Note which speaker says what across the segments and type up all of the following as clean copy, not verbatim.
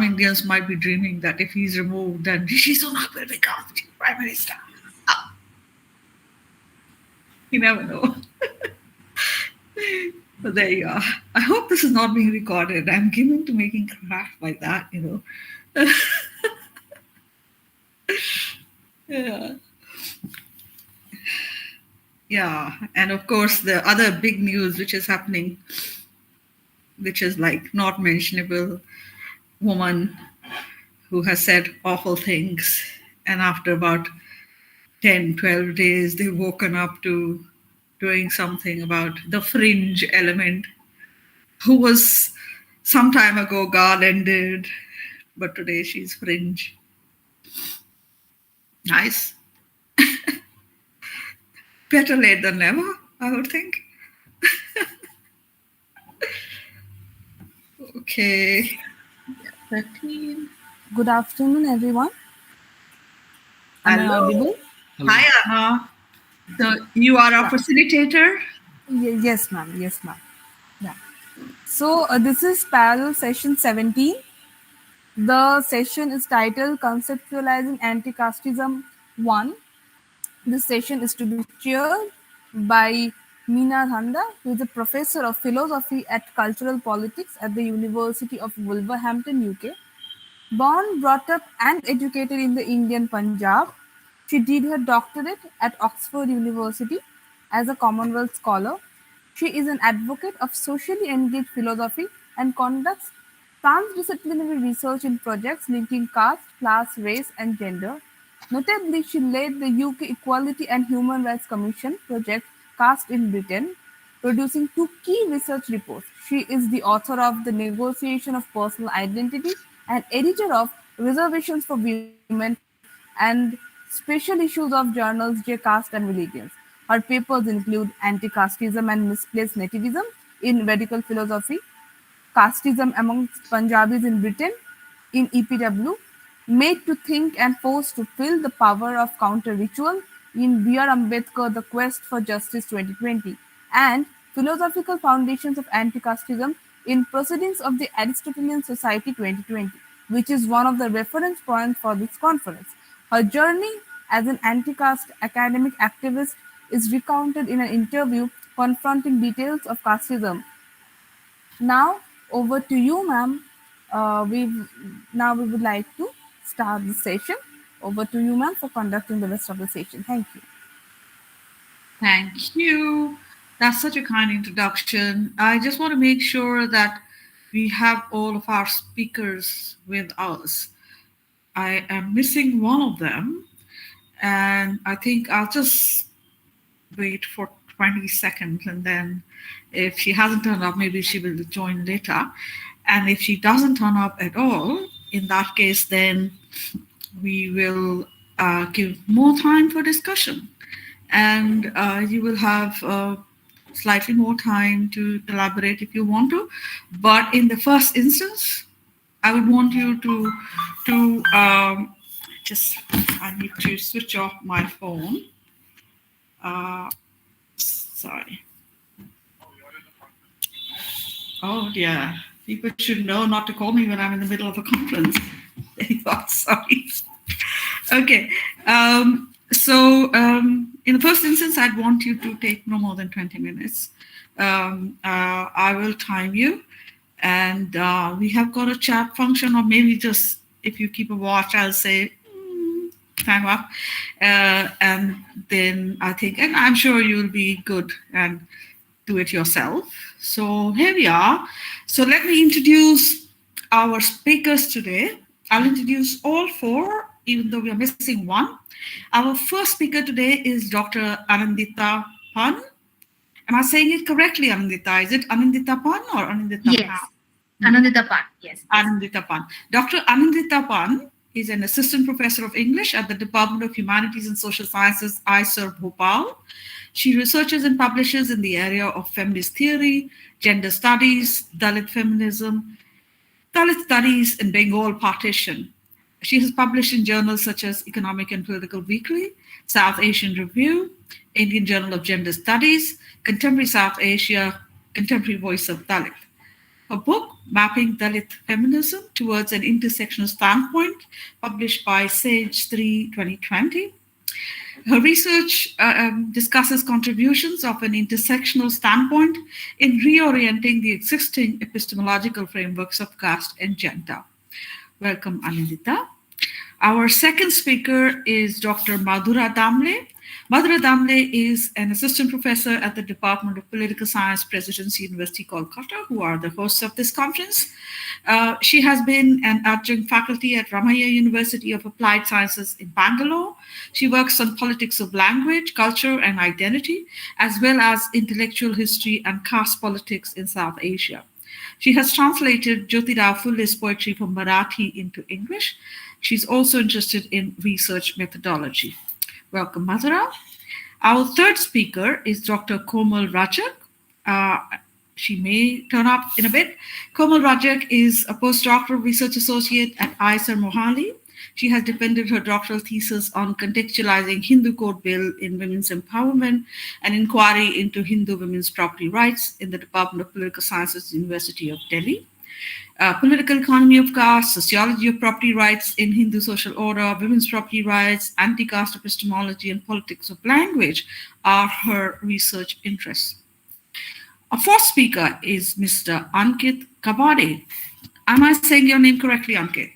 Speaker 1: some Indians might be dreaming that if he's removed, then Rishi Sunak will become Prime Minister. You never know. But there you are. I hope this is not being recorded. I'm given to making crap like that, Yeah. Yeah. And of course, the other big news which is happening, which is like not mentionable, woman who has said awful things. And after about 10, 12 days, they've woken up to doing something about the fringe element, who was some time ago garlanded, but today she's fringe. Nice. Better late than never, I would think. Okay. 13.
Speaker 2: Good afternoon, everyone. Am I audible?
Speaker 1: Hi, Anna. So you are a facilitator?
Speaker 2: Yes, ma'am. Yes, ma'am. Yeah. So this is parallel session 17. The session is titled Conceptualizing Anti-Casteism 1. This session is to be chaired by Meena Dhanda, who is a professor of philosophy at cultural politics at the University of Wolverhampton, UK. Born, brought up and educated in the Indian Punjab, she did her doctorate at Oxford University as a Commonwealth Scholar. She is an advocate of socially engaged philosophy and conducts transdisciplinary research in projects linking caste, class, race, and gender. Notably, she led the UK Equality and Human Rights Commission project Caste in Britain, producing 2 key research reports. She is the author of The Negotiation of Personal Identity and editor of Reservations for Women and special issues of journals J. Caste and Religions. Her papers include Anti-Casteism and Misplaced Nativism in Radical Philosophy, Casteism amongst Punjabis in Britain in EPW, Made to Think and Forced to Feel the Power of Counter-Ritual in B.R. Ambedkar, The Quest for Justice 2020, and Philosophical Foundations of Anti-Casteism in Proceedings of the Aristotelian Society 2020, which is one of the reference points for this conference. Her journey as an anti-caste academic activist is recounted in an interview confronting details of casteism. Now, over to you, ma'am. We would like to start the session. Over to you, ma'am, for conducting the rest of the session. Thank you.
Speaker 1: Thank you. That's such a kind introduction. I just want to make sure that we have all of our speakers with us. I am missing one of them, and I think I'll just wait for 20 seconds, and then if she hasn't turned up, maybe she will join later. And if she doesn't turn up at all, in that case, then we will give more time for discussion. And you will have slightly more time to elaborate if you want to. But in the first instance, I would want you to I need to switch off my phone. Sorry. Oh dear. People should know not to call me when I'm in the middle of a conference. Sorry. Okay. In the first instance, I'd want you to take no more than 20 minutes. I will time you. And we have got a chat function, or maybe just if you keep a watch, I'll say time up. And then I think, and I'm sure you'll be good and do it yourself. So here we are. So let me introduce our speakers today. I'll introduce all 4, even though we are missing one. Our first speaker today is Dr. Anandita Pan. Am I saying it correctly, Anandita? Is it Anandita Pan or Anandita Pan?
Speaker 3: Yes, Anandita Pan, yes.
Speaker 1: Anandita Pan. Dr. Anandita Pan is an assistant professor of English at the Department of Humanities and Social Sciences, ISER, Bhopal. She researches and publishes in the area of feminist theory, gender studies, Dalit feminism, Dalit studies, and Bengal partition. She has published in journals such as Economic and Political Weekly, South Asian Review, Indian Journal of Gender Studies, Contemporary South Asia, Contemporary Voice of Dalit. Her book, Mapping Dalit Feminism Towards an Intersectional Standpoint, published by Sage 3 2020. Her research discusses contributions of an intersectional standpoint in reorienting the existing epistemological frameworks of caste and gender. Welcome, Anandita. Our second speaker is Dr. Madhura Damle. Madhura Damle is an assistant professor at the Department of Political Science, Presidency, University, Kolkata, who are the hosts of this conference. She has been an adjunct faculty at Ramaiah University of Applied Sciences in Bangalore. She works on politics of language, culture, and identity, as well as intellectual history and caste politics in South Asia. She has translated Jyotirao Phule's poetry from Marathi into English. She's also interested in research methodology. Welcome, Madhura. Our third speaker is Dr. Komal Rajak. She may turn up in a bit. Komal Rajak is a postdoctoral research associate at ISR Mohali. She has defended her doctoral thesis on contextualizing Hindu Code Bill in women's empowerment and inquiry into Hindu women's property rights in the Department of Political Sciences, University of Delhi. Political economy of caste, sociology of property rights in Hindu social order, women's property rights, anti-caste epistemology, and politics of language are her research interests. Our fourth speaker is Mr. Ankit Kawade. Am I saying your name correctly, Ankit?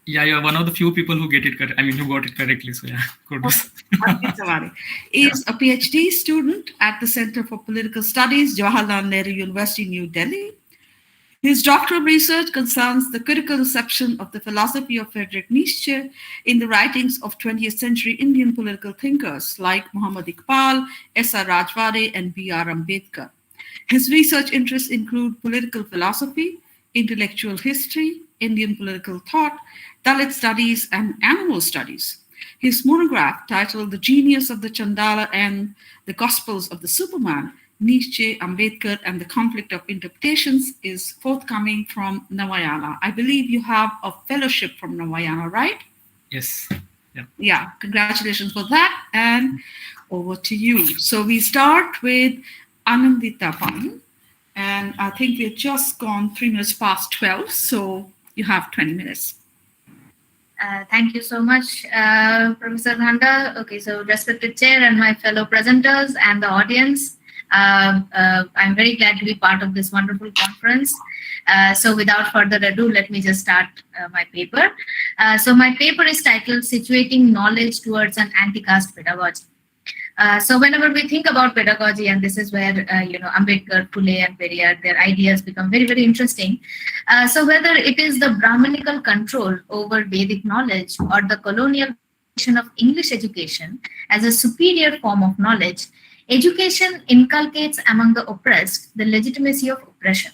Speaker 4: Yeah, you're one of the few people who get it correct. I mean, who got it correctly. So yeah, kudos.
Speaker 1: Ankit Kawade is a PhD student at the Center for Political Studies, Jawaharlal Nehru University, New Delhi. His doctoral research concerns the critical reception of the philosophy of Friedrich Nietzsche in the writings of 20th century Indian political thinkers like Muhammad Iqbal, S.R. Rajwade, and B.R. Ambedkar. His research interests include political philosophy, intellectual history, Indian political thought, Dalit studies, and animal studies. His monograph, titled The Genius of the Chandala and the Gospels of the Superman, Nietzsche, Ambedkar, and the Conflict of Interpretations, is forthcoming from Navayana. I believe you have a fellowship from Navayana, right?
Speaker 4: Yes.
Speaker 1: Yeah, congratulations for that. And over to you. So we start with Anandita Pan. And I think we've just gone 3 minutes past 12. So you have 20 minutes.
Speaker 3: Thank you so much, Professor Dhanda. Okay, so respected chair and my fellow presenters and the audience. I'm very glad to be part of this wonderful conference. So without further ado, let me just start my paper. So my paper is titled Situating Knowledge Towards an Anti-caste Pedagogy. So whenever we think about pedagogy, and this is where, Ambedkar, Phule, and Periyar, their ideas become very, very interesting. So whether it is the Brahminical control over Vedic knowledge or the colonial of English education as a superior form of knowledge, education inculcates among the oppressed the legitimacy of oppression.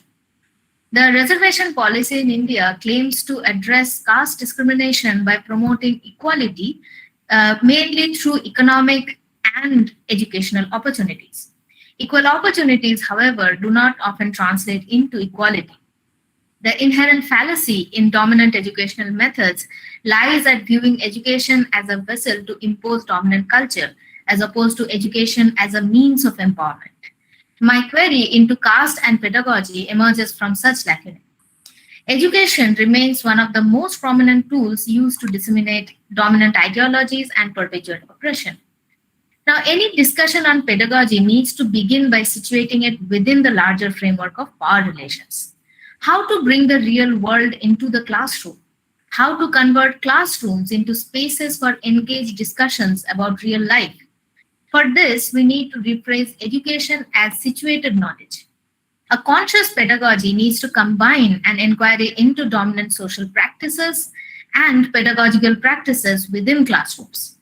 Speaker 3: The reservation policy in India claims to address caste discrimination by promoting equality, mainly through economic and educational opportunities. Equal opportunities, however, do not often translate into equality. The inherent fallacy in dominant educational methods lies at viewing education as a vessel to impose dominant culture, as opposed to education as a means of empowerment. My query into caste and pedagogy emerges from such lacunae. Education remains one of the most prominent tools used to disseminate dominant ideologies and perpetuate oppression. Now, any discussion on pedagogy needs to begin by situating it within the larger framework of power relations. How to bring the real world into the classroom? How to convert classrooms into spaces for engaged discussions about real life? For this, we need to rephrase education as situated knowledge. A conscious pedagogy needs to combine an inquiry into dominant social practices and pedagogical practices within classrooms.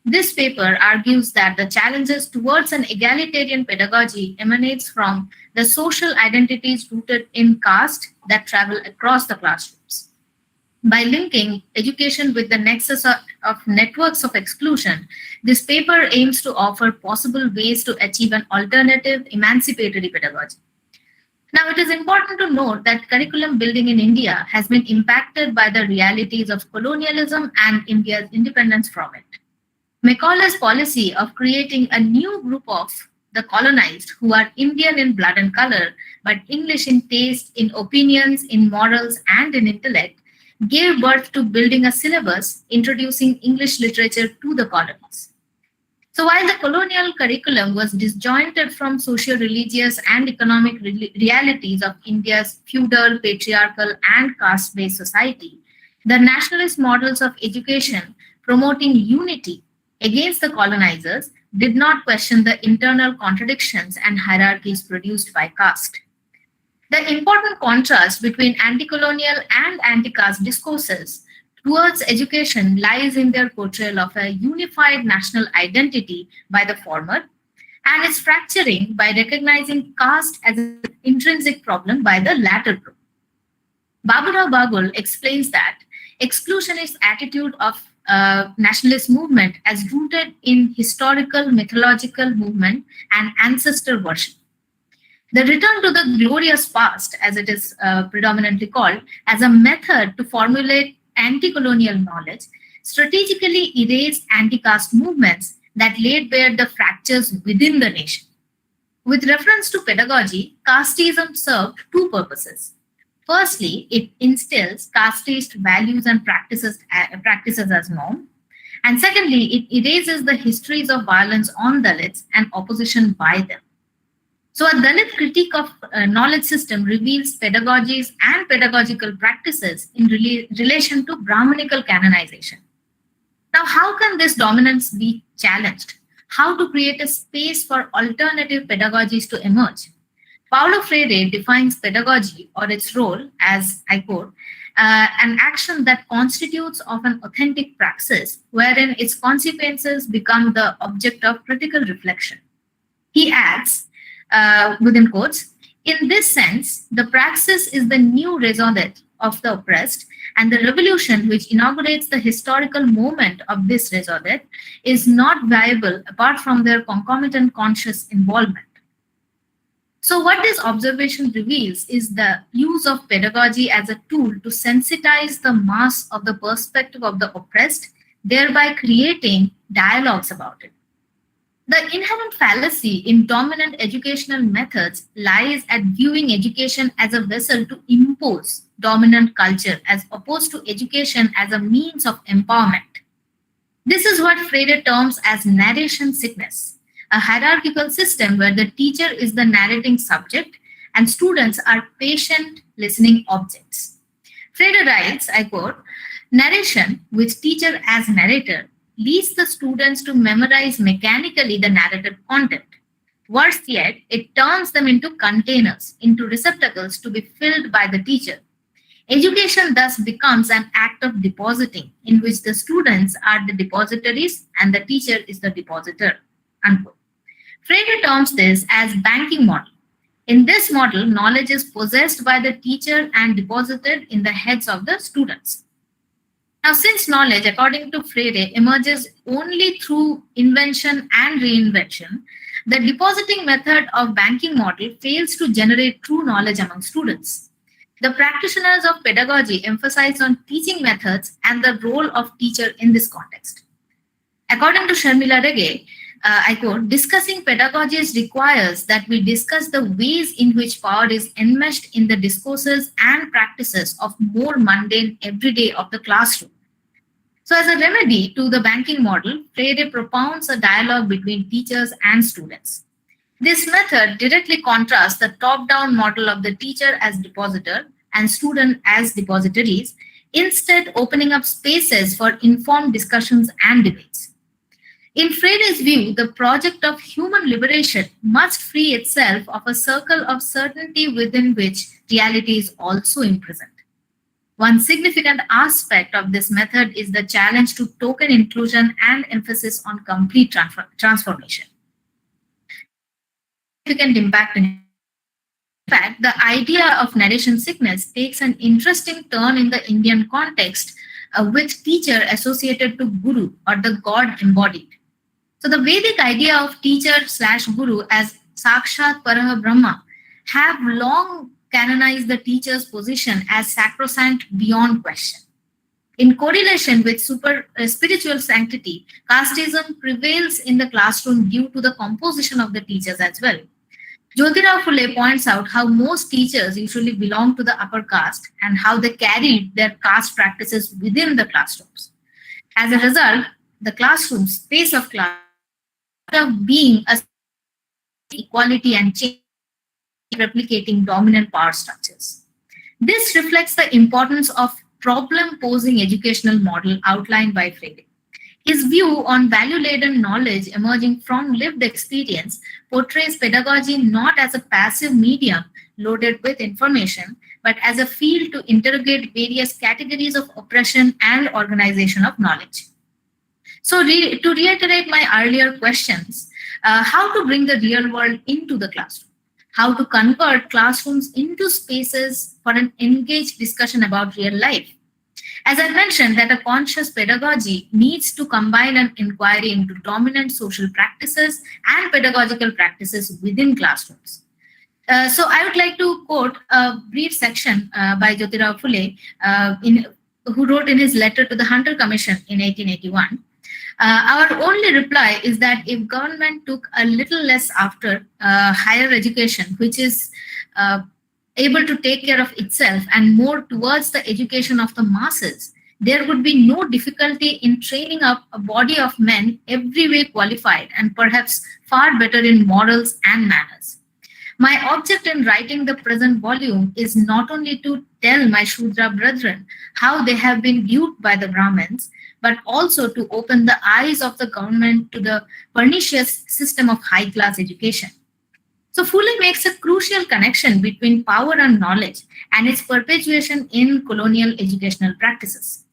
Speaker 3: This paper argues that the challenges towards an egalitarian pedagogy emanates from the social identities rooted in caste that travel across the classrooms. By linking education with the nexus of networks of exclusion, this paper aims to offer possible ways to achieve an alternative emancipatory pedagogy. Now, it is important to note that curriculum building in India has been impacted by the realities of colonialism and India's independence from it. Macaulay's policy of creating a new group of the colonized, who are Indian in blood and color, but English in taste, in opinions, in morals, and in intellect, gave birth to building a syllabus introducing English literature to the colonies. So while the colonial curriculum was disjointed from socio-religious and economic realities of India's feudal, patriarchal, and caste-based society, the nationalist models of education promoting unity against the colonizers did not question the internal contradictions and hierarchies produced by caste. The important contrast between anti-colonial and anti-caste discourses towards education lies in their portrayal of a unified national identity by the former and its fracturing by recognizing caste as an intrinsic problem by the latter group. Baburao Bagul explains that exclusionist attitude of nationalist movement as rooted in historical, mythological movement and ancestor worship. The return to the glorious past, as it is predominantly called, as a method to formulate anti-colonial knowledge, strategically erased anti-caste movements that laid bare the fractures within the nation. With reference to pedagogy, casteism served two purposes. Firstly, it instills casteist values and practices as norm. And secondly, it erases the histories of violence on Dalits and opposition by them. So a Dalit critique of knowledge system reveals pedagogies and pedagogical practices in relation to Brahminical canonization. Now, how can this dominance be challenged? How to create a space for alternative pedagogies to emerge? Paulo Freire defines pedagogy or its role as, I quote, an action that constitutes of an authentic praxis wherein its consequences become the object of critical reflection. He adds, within quotes, in this sense, the praxis is the new raison d'etre of the oppressed, and the revolution which inaugurates the historical moment of this raison d'etre is not viable apart from their concomitant conscious involvement. So what this observation reveals is the use of pedagogy as a tool to sensitize the mass of the perspective of the oppressed, thereby creating dialogues about it. The inherent fallacy in dominant educational methods lies at viewing education as a vessel to impose dominant culture as opposed to education as a means of empowerment. This is what Freire terms as narration sickness, a hierarchical system where the teacher is the narrating subject and students are patient listening objects. Freire writes, I quote, narration, with teacher as narrator, leads the students to memorize mechanically the narrated content. Worse yet, it turns them into containers, into receptacles to be filled by the teacher. Education thus becomes an act of depositing, in which the students are the depositories and the teacher is the depositor. Unquote. Freire terms this as banking model. In this model, knowledge is possessed by the teacher and deposited in the heads of the students. Now, since knowledge, according to Freire, emerges only through invention and reinvention, the depositing method of banking model fails to generate true knowledge among students. The practitioners of pedagogy emphasize on teaching methods and the role of teacher in this context. According to Sharmila Rege, I quote, discussing pedagogies requires that we discuss the ways in which power is enmeshed in the discourses and practices of more mundane everyday of the classroom. So as a remedy to the banking model, Freire propounds a dialogue between teachers and students. This method directly contrasts the top-down model of the teacher as depositor and student as depositories, instead opening up spaces for informed discussions and debates. In Freire's view, the project of human liberation must free itself of a circle of certainty within which reality is also imprisoned. One significant aspect of this method is the challenge to token inclusion and emphasis on complete transformation. Significant impact in fact, the idea of narration sickness takes an interesting turn in the Indian context with teacher associated to guru or the god embodied. So the Vedic idea of teacher/guru as Sakshat Paraha Brahma have long canonized the teacher's position as sacrosanct beyond question. In correlation with spiritual sanctity, casteism prevails in the classroom due to the composition of the teachers as well. Jyotirao Phule points out how most teachers usually belong to the upper caste and how they carried their caste practices within the classrooms. As a result, the classroom space of class of being a equality and change replicating dominant power structures. This reflects the importance of problem-posing educational model outlined by Freire. His view on value-laden knowledge emerging from lived experience portrays pedagogy not as a passive medium loaded with information, but as a field to interrogate various categories of oppression and organization of knowledge. So to reiterate my earlier questions, how to bring the real world into the classroom, how to convert classrooms into spaces for an engaged discussion about real life. As I mentioned, that a conscious pedagogy needs to combine an inquiry into dominant social practices and pedagogical practices within classrooms. So I would like to quote a brief section by Jyotirao Phule, who wrote in his letter to the Hunter Commission in 1881. Our only reply is that if government took a little less after higher education, which is able to take care of itself, and more towards the education of the masses, there would be no difficulty in training up a body of men every way qualified and perhaps far better in morals and manners. My object in writing the present volume is not only to tell my Shudra brethren how they have been viewed by the Brahmins, but also to open the eyes of the government to the pernicious system of high-class education. So Phule makes a crucial connection between power and knowledge and its perpetuation in colonial educational practices.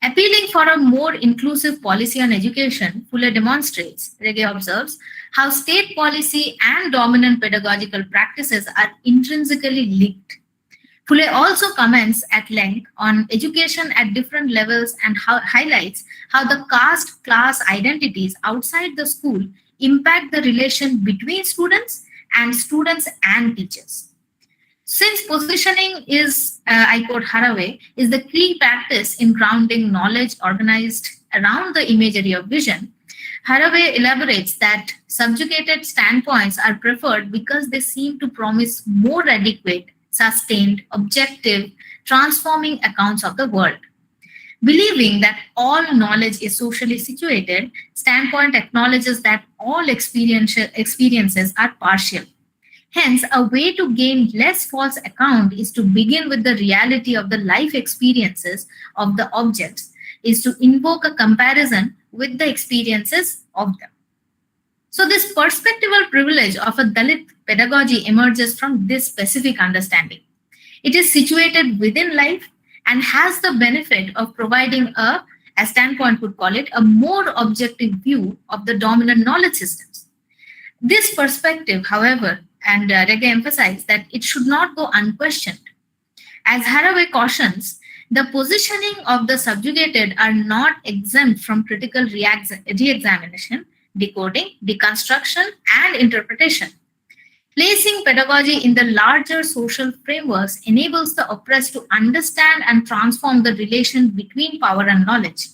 Speaker 3: Appealing for a more inclusive policy on education, Phule demonstrates, Rege observes, how state policy and dominant pedagogical practices are intrinsically linked. Phule also comments at length on education at different levels and highlights how the caste class identities outside the school impact the relation between students and teachers. Since positioning is, I quote Haraway, is the key practice in grounding knowledge organized around the imagery of vision, Haraway elaborates that subjugated standpoints are preferred because they seem to promise more adequate, sustained, objective, transforming accounts of the world. Believing that all knowledge is socially situated, standpoint acknowledges that all experiences are partial. Hence, a way to gain less false account is to begin with the reality of the life experiences of the objects, is to invoke a comparison with the experiences of them. So this perspectival privilege of a Dalit pedagogy emerges from this specific understanding. It is situated within life and has the benefit of providing as Standpoint would call it, a more objective view of the dominant knowledge systems. This perspective, however, and Rege emphasized that it should not go unquestioned. As Haraway cautions, the positioning of the subjugated are not exempt from critical re-examination, decoding, deconstruction, and interpretation. Placing pedagogy in the larger social frameworks enables the oppressed to understand and transform the relation between power and knowledge.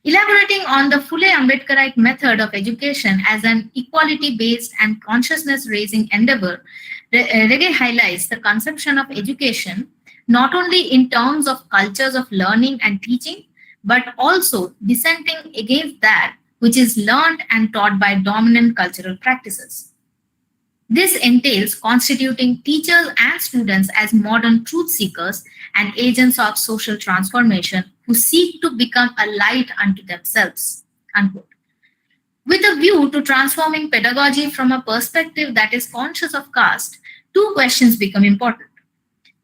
Speaker 3: Elaborating on the Phule Ambedkarite method of education as an equality-based and consciousness-raising endeavor, Rege highlights the conception of education not only in terms of cultures of learning and teaching, but also dissenting against that which is learned and taught by dominant cultural practices. This entails constituting teachers and students as modern truth seekers and agents of social transformation who seek to become a light unto themselves. Unquote. With a view to transforming pedagogy from a perspective that is conscious of caste, two questions become important.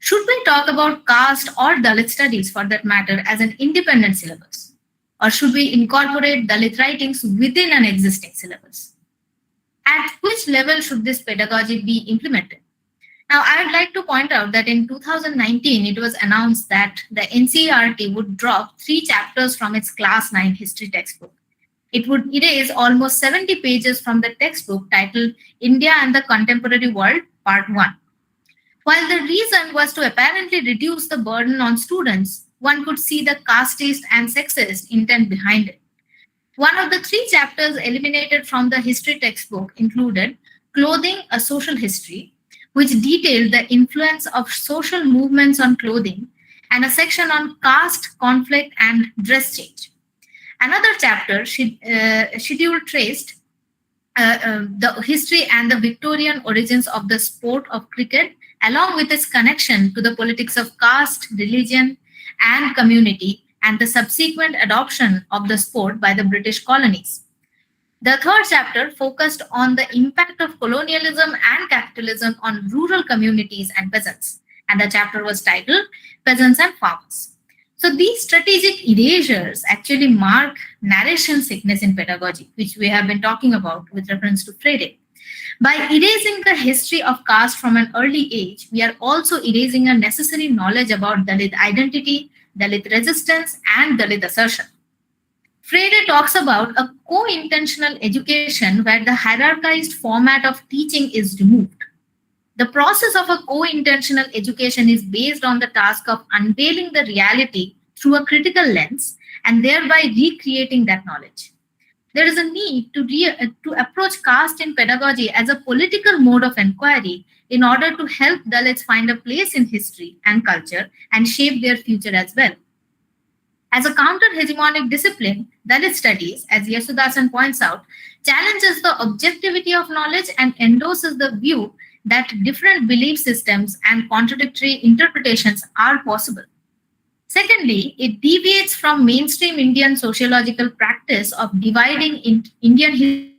Speaker 3: Should we talk about caste or Dalit studies, for that matter, as an independent syllabus? Or should we incorporate Dalit writings within an existing syllabus? At which level should this pedagogy be implemented? Now, I would like to point out that in 2019, it was announced that the NCERT would drop 3 chapters from its Class 9 history textbook. It would erase almost 70 pages from the textbook titled India and the Contemporary World, Part 1. While the reason was to apparently reduce the burden on students, one could see the casteist and sexist intent behind it. One of the 3 chapters eliminated from the history textbook included Clothing, a Social History, which detailed the influence of social movements on clothing, and a section on caste, conflict, and dress change. Another chapter schedule traced the history and the Victorian origins of the sport of cricket, along with its connection to the politics of caste, religion, and community, and the subsequent adoption of the sport by the British colonies. The 3rd chapter focused on the impact of colonialism and capitalism on rural communities and peasants, and the chapter was titled Peasants and Farmers. So these strategic erasures actually mark narration sickness in pedagogy, which we have been talking about with reference to Freire. By erasing the history of caste from an early age, we are also erasing a necessary knowledge about Dalit identity, Dalit resistance, and Dalit assertion. Freire talks about a co-intentional education where the hierarchized format of teaching is removed. The process of a co-intentional education is based on the task of unveiling the reality through a critical lens and thereby recreating that knowledge. There is a need to approach caste in pedagogy as a political mode of inquiry in order to help Dalits find a place in history and culture and shape their future as well. As a counter-hegemonic discipline, Dalit studies, as Yasudasan points out, challenges the objectivity of knowledge and endorses the view that different belief systems and contradictory interpretations are possible. Secondly, it deviates from mainstream Indian sociological practice of dividing Indian history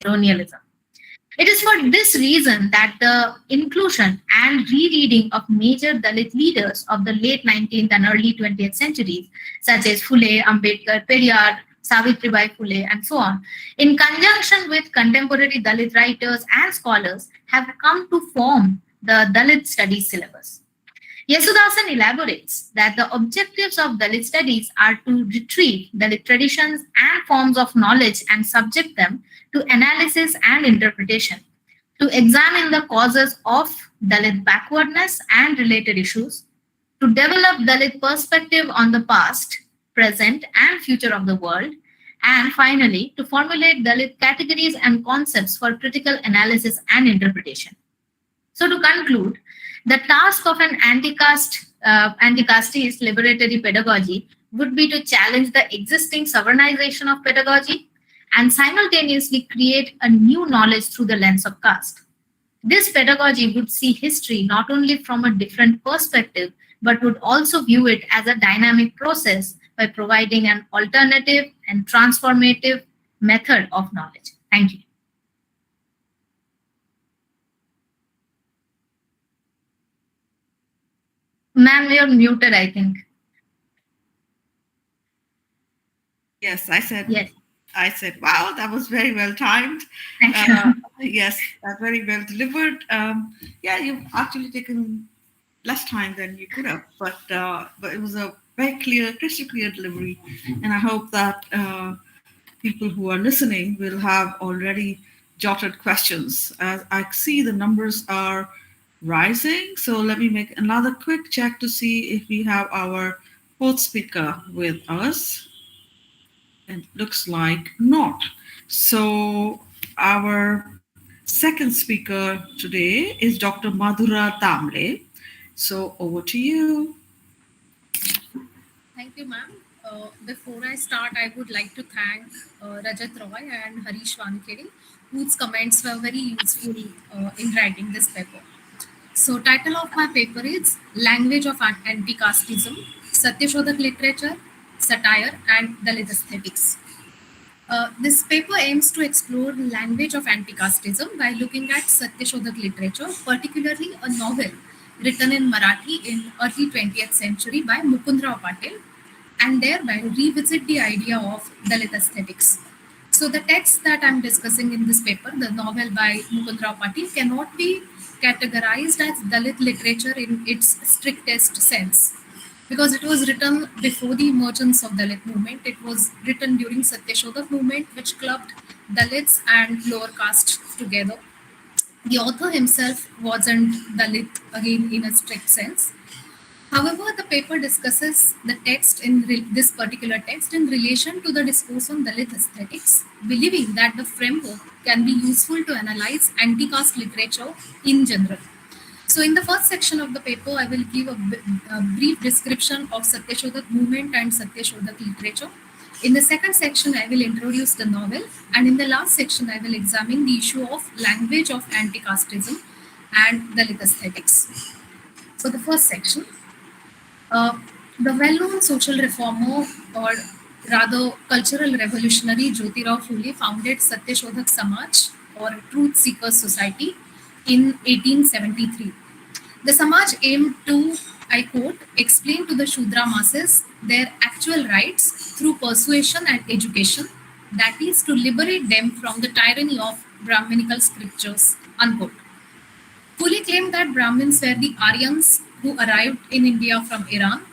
Speaker 3: into colonialism. It is for this reason that the inclusion and rereading of major Dalit leaders of the late 19th and early 20th centuries, such as Phule, Ambedkar, Periyar, Savitribai Phule, and so on, in conjunction with contemporary Dalit writers and scholars, have come to form the Dalit studies syllabus. Yasudasan elaborates that the objectives of Dalit studies are to retrieve Dalit traditions and forms of knowledge and subject them to analysis and interpretation, to examine the causes of Dalit backwardness and related issues, to develop Dalit perspective on the past, present, and future of the world, and finally, to formulate Dalit categories and concepts for critical analysis and interpretation. So to conclude, the task of an anti-casteist liberatory pedagogy would be to challenge the existing sovereignization of pedagogy and simultaneously create a new knowledge through the lens of caste. This pedagogy would see history not only from a different perspective, but would also view it as a dynamic process by providing an alternative and transformative method of knowledge. Thank you. Ma'am, you're muted, I think.
Speaker 1: Yes, I said.
Speaker 3: Yes.
Speaker 1: I said, wow, that was very well timed.
Speaker 3: Thank you.
Speaker 1: Yes, very well delivered. Yeah, you've actually taken less time than you could have, but it was a very clear, crystal clear delivery. And I hope that people who are listening will have already jotted questions. As I see the numbers are rising, so let me make another quick check to see if we have our fourth speaker with us. It looks like not. So our second speaker today is Dr. Madhura Damle. So over to you.
Speaker 5: Thank you, ma'am. Before I start, I would like to thank Rajat Roy and Harish Vankeri, whose comments were very useful in writing this paper. So title of my paper is Language of Anti-Casteism, Satyashodhak Literature, Satire, and Dalit Aesthetics. This paper aims to explore the language of anti-casteism by looking at Satyashodhak literature, particularly a novel written in Marathi in early 20th century by Mukundrao Patil, and thereby revisit the idea of Dalit aesthetics. So the text that I'm discussing in this paper, the novel by Mukundrao Patil, cannot be categorized as Dalit literature in its strictest sense, because it was written before the emergence of Dalit movement. It was written during Satyashodhak movement, which clubbed Dalits and lower castes together. The author himself wasn't Dalit, again, in a strict sense. However, the paper discusses the text in this particular text in relation to the discourse on Dalit aesthetics, believing that the framework can be useful to analyze anti-caste literature in general. So, in the first section of the paper, I will give a brief description of Satyashodhak movement and Satyashodhak literature. In the second section, I will introduce the novel, and in the last section, I will examine the issue of language of anti-casteism and Dalit aesthetics. So, the first section. Uh, the well-known social reformer, or rather cultural revolutionary, Jyotirao Phule founded Satyashodhak Samaj, or Truth Seekers Society, in 1873. The Samaj aimed to, I quote, explain to the Shudra masses their actual rights through persuasion and education, that is, to liberate them from the tyranny of Brahminical scriptures, unquote. Phule claimed that Brahmins were the Aryans who arrived in India from Iran.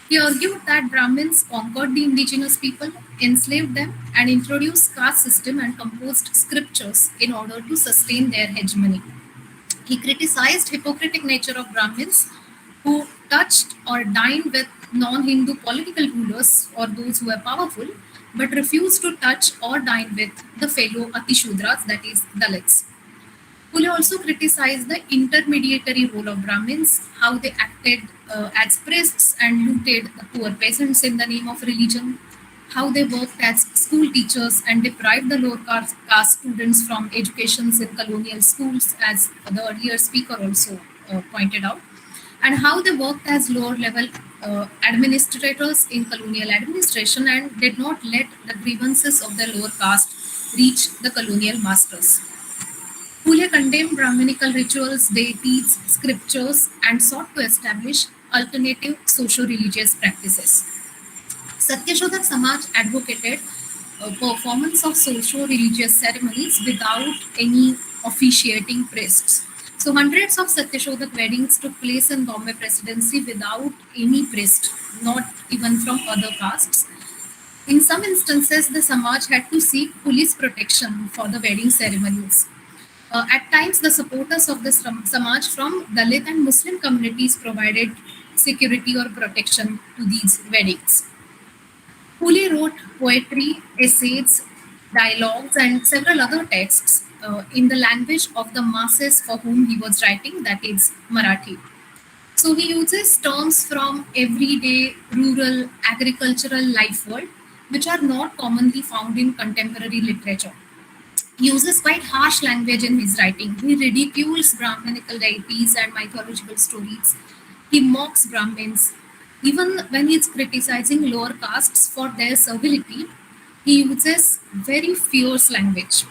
Speaker 5: He argued that Brahmins conquered the indigenous people, enslaved them, and introduced caste system and composed scriptures in order to sustain their hegemony. He criticized hypocritic nature of Brahmins who touched or dined with non-Hindu political rulers or those who were powerful, but refused to touch or dine with the fellow Atishudras, that is Dalits. Phule also criticized the intermediary role of Brahmins, how they acted as priests and looted the poor peasants in the name of religion, how they worked as school teachers and deprived the lower caste students from educations in colonial schools, as the earlier speaker also pointed out, and how they worked as lower level administrators in colonial administration and did not let the grievances of the lower caste reach the colonial masters. Phule condemned Brahminical rituals, deities, scriptures, and sought to establish alternative socio-religious practices. Satyashodhak Samaj advocated performance of socio-religious ceremonies without any officiating priests. So hundreds of Satyashodhak weddings took place in Bombay Presidency without any priest, not even from other castes. In some instances, the Samaj had to seek police protection for the wedding ceremonies. At times, the supporters of the Samaj from Dalit and Muslim communities provided security or protection to these weddings. Phule wrote poetry, essays, dialogues, and several other texts in the language of the masses for whom he was writing, that is Marathi. So he uses terms from everyday rural agricultural life world, which are not commonly found in contemporary literature. He uses quite harsh language in his writing. He ridicules Brahminical deities and mythological stories. He mocks Brahmins. Even when he's criticizing lower castes for their servility, he uses very fierce language.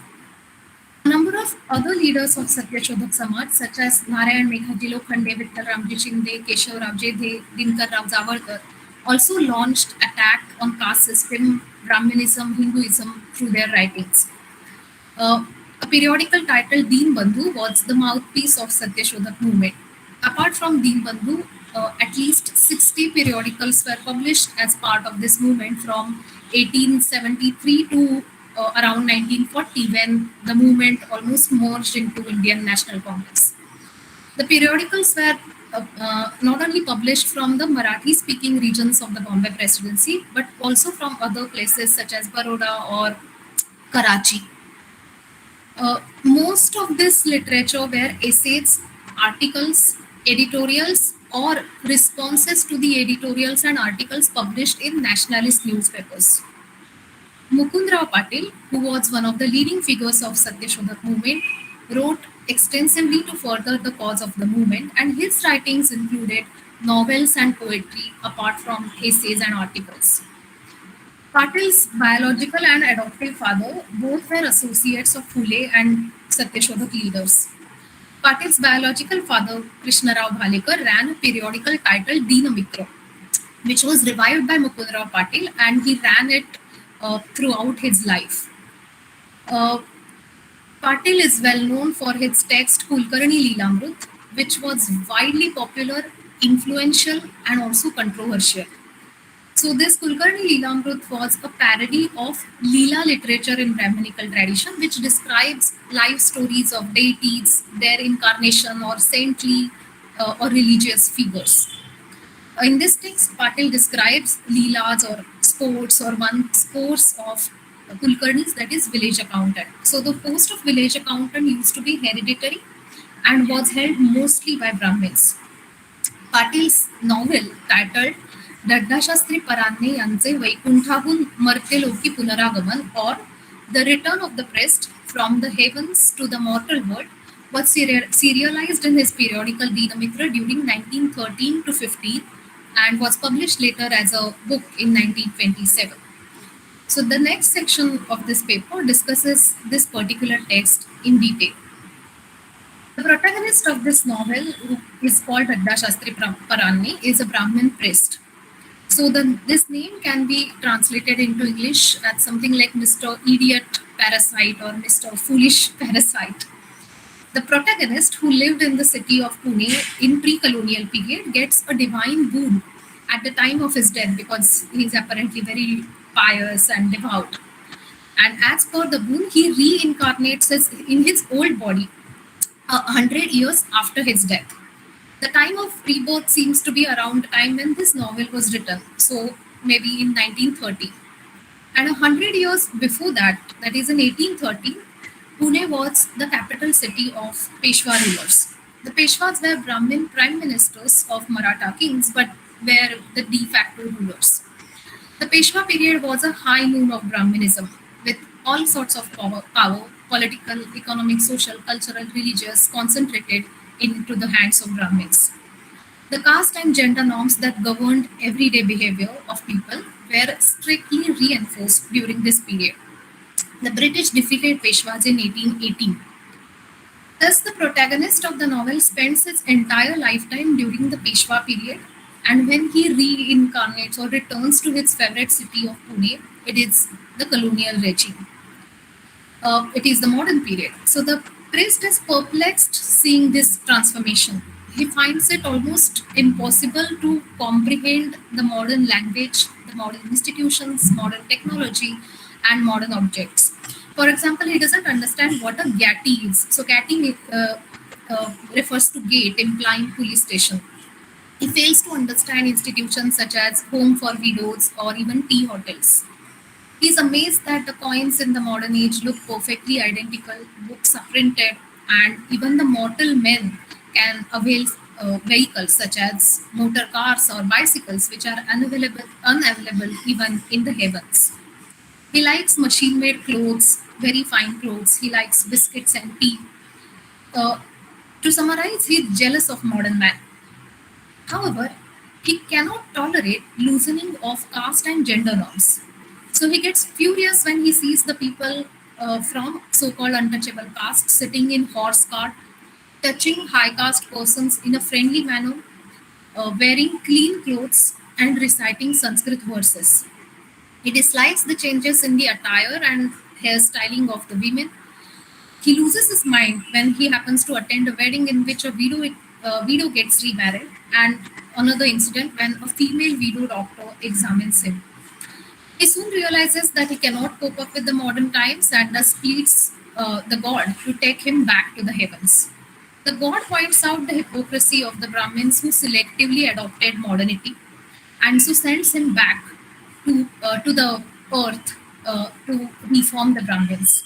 Speaker 5: A number of other leaders of Satyashodhak Samaj, such as Narayan Meghaji Lokhande, Vittal Ramji Shinde, Keshav Rao Jedhe, Dinkar Rao Zavarkar, also launched attack on caste system, Brahminism, Hinduism through their writings. A periodical titled Deen Bandhu was the mouthpiece of Satyashodhak movement. Apart from Deen Bandhu, at least 60 periodicals were published as part of this movement from 1873 to around 1940, when the movement almost merged into Indian National Congress. The periodicals were not only published from the Marathi-speaking regions of the Bombay Presidency, but also from other places such as Baroda or Karachi. Most of this literature were essays, articles, editorials, or responses to the editorials and articles published in nationalist newspapers. Mukundrao Patil, who was one of the leading figures of Satyashodhak movement, wrote extensively to further the cause of the movement, and his writings included novels and poetry apart from essays and articles. Patil's biological and adoptive father both were associates of Phule and Satyashodhak leaders. Patil's biological father, Krishnarao Bhalekar, ran a periodical titled Dinamikra, which was revived by Mukundrao Patil, and he ran it throughout his life. Patil is well known for his text Kulkarni Leelamrut, which was widely popular, influential, and also controversial. So this Kulkarni Leelamrut was a parody of Leela literature in Brahminical tradition, which describes life stories of deities, their incarnation, or saintly or religious figures. In this text, Patil describes leelas or sports or one course of Kulkarnis, that is village accountant. So the post of village accountant used to be hereditary and was held mostly by Brahmins. Patil's novel titled Daddashastri Paranne यांचे वैकुंठाहून मर्त्यलोकी पुनरागमन or The Return of the Priest from the Heavens to the Mortal World was serialized in his periodical Dinamitra during 1913 to 15 and was published later as a book in 1927. So the next section of this paper discusses this particular text in detail. The protagonist of this novel, who is called Shastri Paranni, is a Brahmin priest. So this name can be translated into English as something like Mr. Idiot Parasite or Mr. Foolish Parasite. The protagonist, who lived in the city of Pune in pre-colonial period, gets a divine boon at the time of his death because he is apparently very pious and devout. And as per the boon, he reincarnates in his old body 100 years after his death. The time of rebirth seems to be around the time when this novel was written, so maybe in 1930. And 100 years before that, that is in 1830, Pune was the capital city of Peshwa rulers. The Peshwas were Brahmin prime ministers of Maratha kings, but were the de facto rulers. The Peshwa period was a high noon of Brahminism, with all sorts of power, political, economic, social, cultural, religious, concentrated into the hands of Brahmins. The caste and gender norms that governed everyday behavior of people were strictly reinforced during this period. The British defeated Peshwas in 1818. Thus, the protagonist of the novel spends his entire lifetime during the Peshwa period, and when he reincarnates or returns to his favorite city of Pune, it is the colonial regime. It is the modern period. So the priest is perplexed seeing this transformation. He finds it almost impossible to comprehend the modern language, the modern institutions, modern technology, and modern objects. For example, he doesn't understand what a gati is. So gati refers to gate, implying police station. He fails to understand institutions such as home for widows or even tea hotels. He is amazed that the coins in the modern age look perfectly identical, books are printed, and even the mortal men can avail vehicles such as motor cars or bicycles, which are unavailable even in the heavens. He likes machine-made clothes, very fine clothes. He likes biscuits and tea. To summarize, he is jealous of modern man. However, he cannot tolerate loosening of caste and gender norms. So he gets furious when he sees the people from so-called untouchable caste sitting in horse cart, touching high caste persons in a friendly manner, wearing clean clothes and reciting Sanskrit verses. He dislikes the changes in the attire and hairstyling of the women. He loses his mind when he happens to attend a wedding in which a widow gets remarried, and another incident when a female widow doctor examines him. He soon realizes that he cannot cope up with the modern times and thus pleads the god to take him back to the heavens. The god points out the hypocrisy of the Brahmins who selectively adopted modernity and so sends him back to the earth to reform the Brahmins.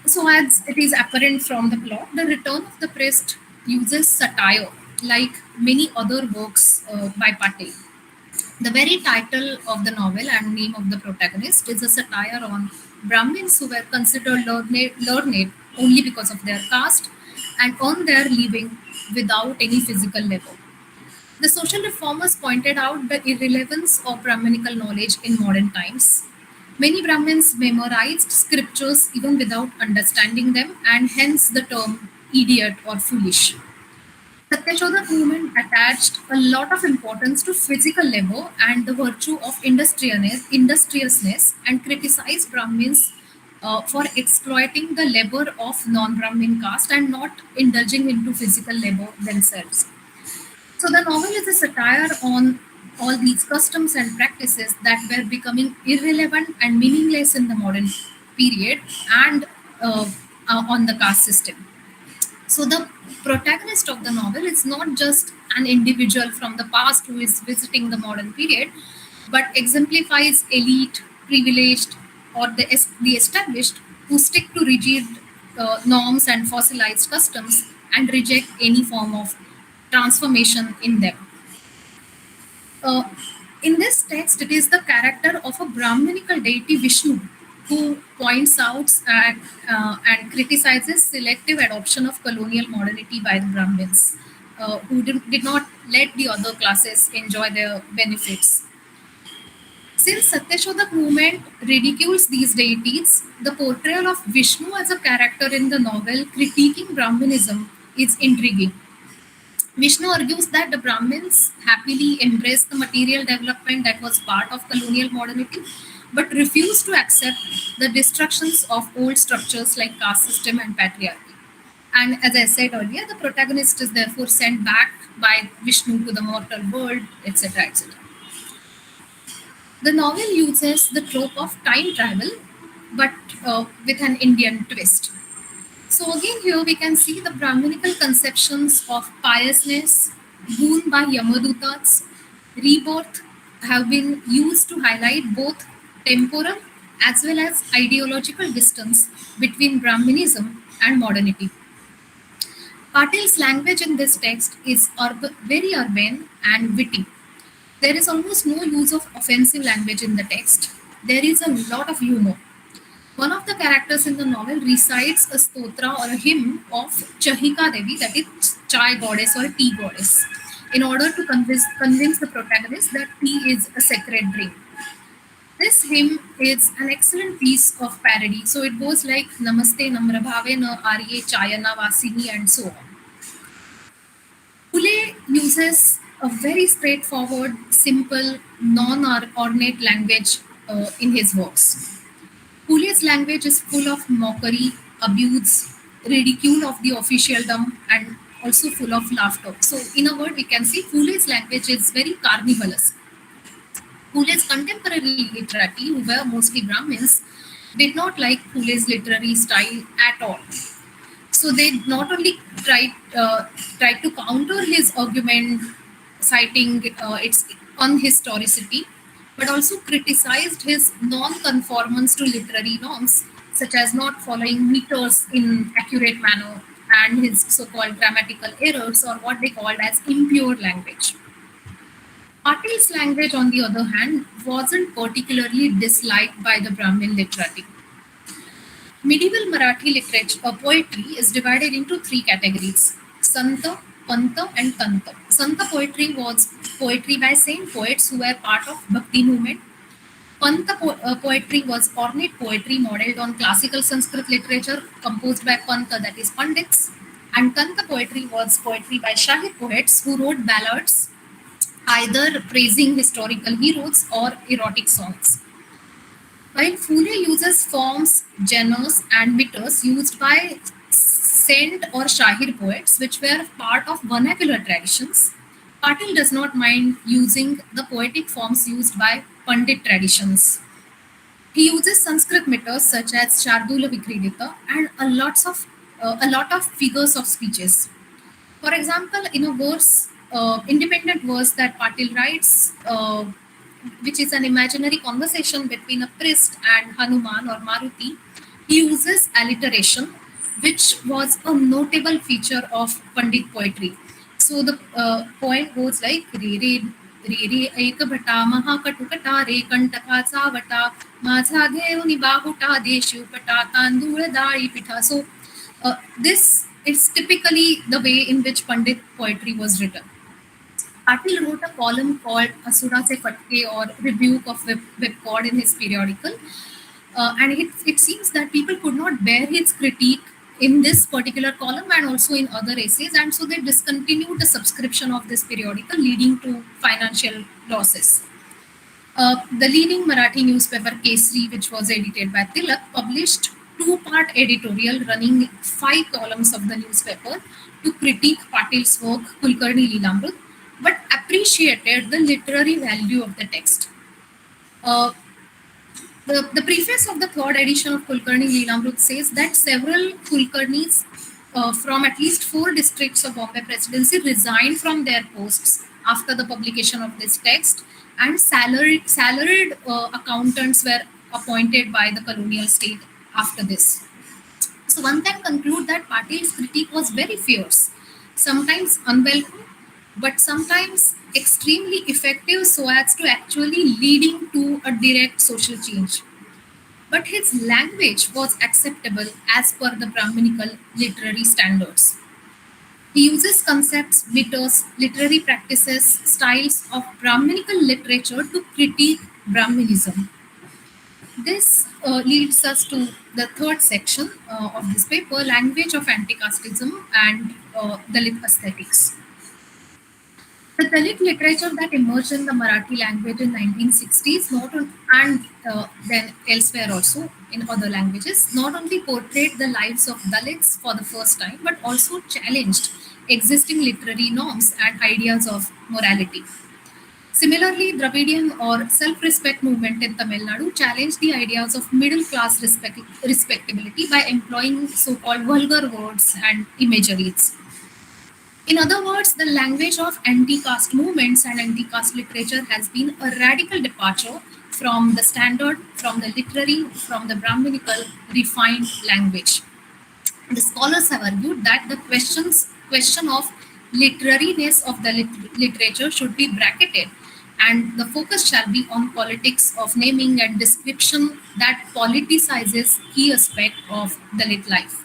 Speaker 5: So as it is apparent from the plot, the return of the priest uses satire like many other works by Patel. The very title of the novel and name of the protagonist is a satire on Brahmins who were considered learned only because of their caste and earn their living without any physical labor. The social reformers pointed out the irrelevance of Brahminical knowledge in modern times. Many Brahmins memorized scriptures even without understanding them, and hence the term idiot or foolish. Satyashodhak movement attached a lot of importance to physical labor and the virtue of industriousness and criticized Brahmins for exploiting the labor of non-Brahmin caste and not indulging into physical labor themselves. So the novel is a satire on all these customs and practices that were becoming irrelevant and meaningless in the modern period and on the caste system. So the protagonist of the novel is not just an individual from the past who is visiting the modern period, but exemplifies elite, privileged, or the established who stick to rigid norms and fossilized customs and reject any form of transformation in them. Uh, in this text, it is the character of a Brahminical deity Vishnu who points out and criticizes selective adoption of colonial modernity by the Brahmins, who did not let the other classes enjoy their benefits. Since Satyashodhak movement ridicules these deities, the portrayal of Vishnu as a character in the novel critiquing Brahminism is intriguing. Vishnu argues that the Brahmins happily embraced the material development that was part of colonial modernity, but refused to accept the destructions of old structures like caste system and patriarchy. And as I said earlier, the protagonist is therefore sent back by Vishnu to the mortal world, etc., etc. The novel uses the trope of time travel, but with an Indian twist. So again, here we can see the Brahminical conceptions of piousness, boon by Yamadutas, rebirth have been used to highlight both temporal as well as ideological distance between Brahminism and modernity. Patil's language in this text is very urban and witty. There is almost no use of offensive language in the text. There is a lot of humor. One of the characters in the novel recites a stotra or a hymn of Chahika Devi, that is chai goddess or tea goddess, in order to convince the protagonist that tea is a sacred drink. This hymn is an excellent piece of parody. So it goes like Namaste Namra Bhave Na Arye Chayana Vasini and so on. Pule uses a very straightforward, simple, non-ornate language in his works. Pule's language is full of mockery, abuse, ridicule of the officialdom, and also full of laughter. So, in a word, we can see Pule's language is very carnivalesque. Pule's contemporary literati, who were mostly Brahmins, did not like Pule's literary style at all. So they not only tried to counter his argument, citing its unhistoricity, but also criticized his non-conformance to literary norms, such as not following meters in accurate manner and his so-called grammatical errors, or what they called as impure language. Patil's language, on the other hand, wasn't particularly disliked by the Brahmin literati. Medieval Marathi literature or poetry is divided into three categories: Santa, Panta, and Tanta. Santa poetry was poetry by saint poets who were part of Bhakti movement. Panta poetry was ornate poetry modeled on classical Sanskrit literature composed by Panta, that is Pandits. And Tanta poetry was poetry by Shahid poets who wrote ballads, either praising historical heroes or erotic songs. While Fule uses forms, genres, and meters used by Saint or Shahir poets, which were part of vernacular traditions, Patil does not mind using the poetic forms used by Pandit traditions. He uses Sanskrit meters such as Shardula Vikridita and a lot of figures of speeches. For example, in a verse, independent verse that Patil writes, which is an imaginary conversation between a priest and Hanuman or Maruti, he uses alliteration, which was a notable feature of Pandit poetry. So the poem goes like re re re re ek bhata mahakatukata re kantaka savata माझा घेऊन बाहुटा देशू पटा तांदूळ डाळी पिठा. So this is typically the way in which Pandit poetry was written. Patil wrote a column called Asura Se Fatke or Rebuke of Whipcord in his periodical. And it seems that people could not bear his critique in this particular column and also in other essays. And so they discontinued the subscription of this periodical, leading to financial losses. The leading Marathi newspaper Kesri, which was edited by Tilak, published two-part editorial running 5 columns of the newspaper to critique Patil's work Kulkarni Leelamrut, but appreciated the literary value of the text. The preface of the third edition of Kulkarni Leelamrut says that several Kulkarnis from at least 4 districts of Bombay Presidency resigned from their posts after the publication of this text, and salaried accountants were appointed by the colonial state after this. So one can conclude that Patil's critique was very fierce, sometimes unwelcome, but sometimes extremely effective so as to actually leading to a direct social change. But his language was acceptable as per the Brahminical literary standards. He uses concepts, meters, literary practices, styles of Brahminical literature to critique Brahminism. This leads us to the third section of this paper, Language of Anticasteism and Dalit Aesthetics. The Dalit literature that emerged in the Marathi language in 1960s, then elsewhere also in other languages, not only portrayed the lives of Dalits for the first time, but also challenged existing literary norms and ideas of morality. Similarly, Dravidian or self-respect movement in Tamil Nadu challenged the ideas of middle-class respectability by employing so-called vulgar words and imageries. In other words, the language of anti-caste movements and anti-caste literature has been a radical departure from the standard, from the literary, from the Brahminical refined language. The scholars have argued that the question of literariness of the literature should be bracketed, and the focus shall be on politics of naming and description that politicizes key aspect of Dalit life.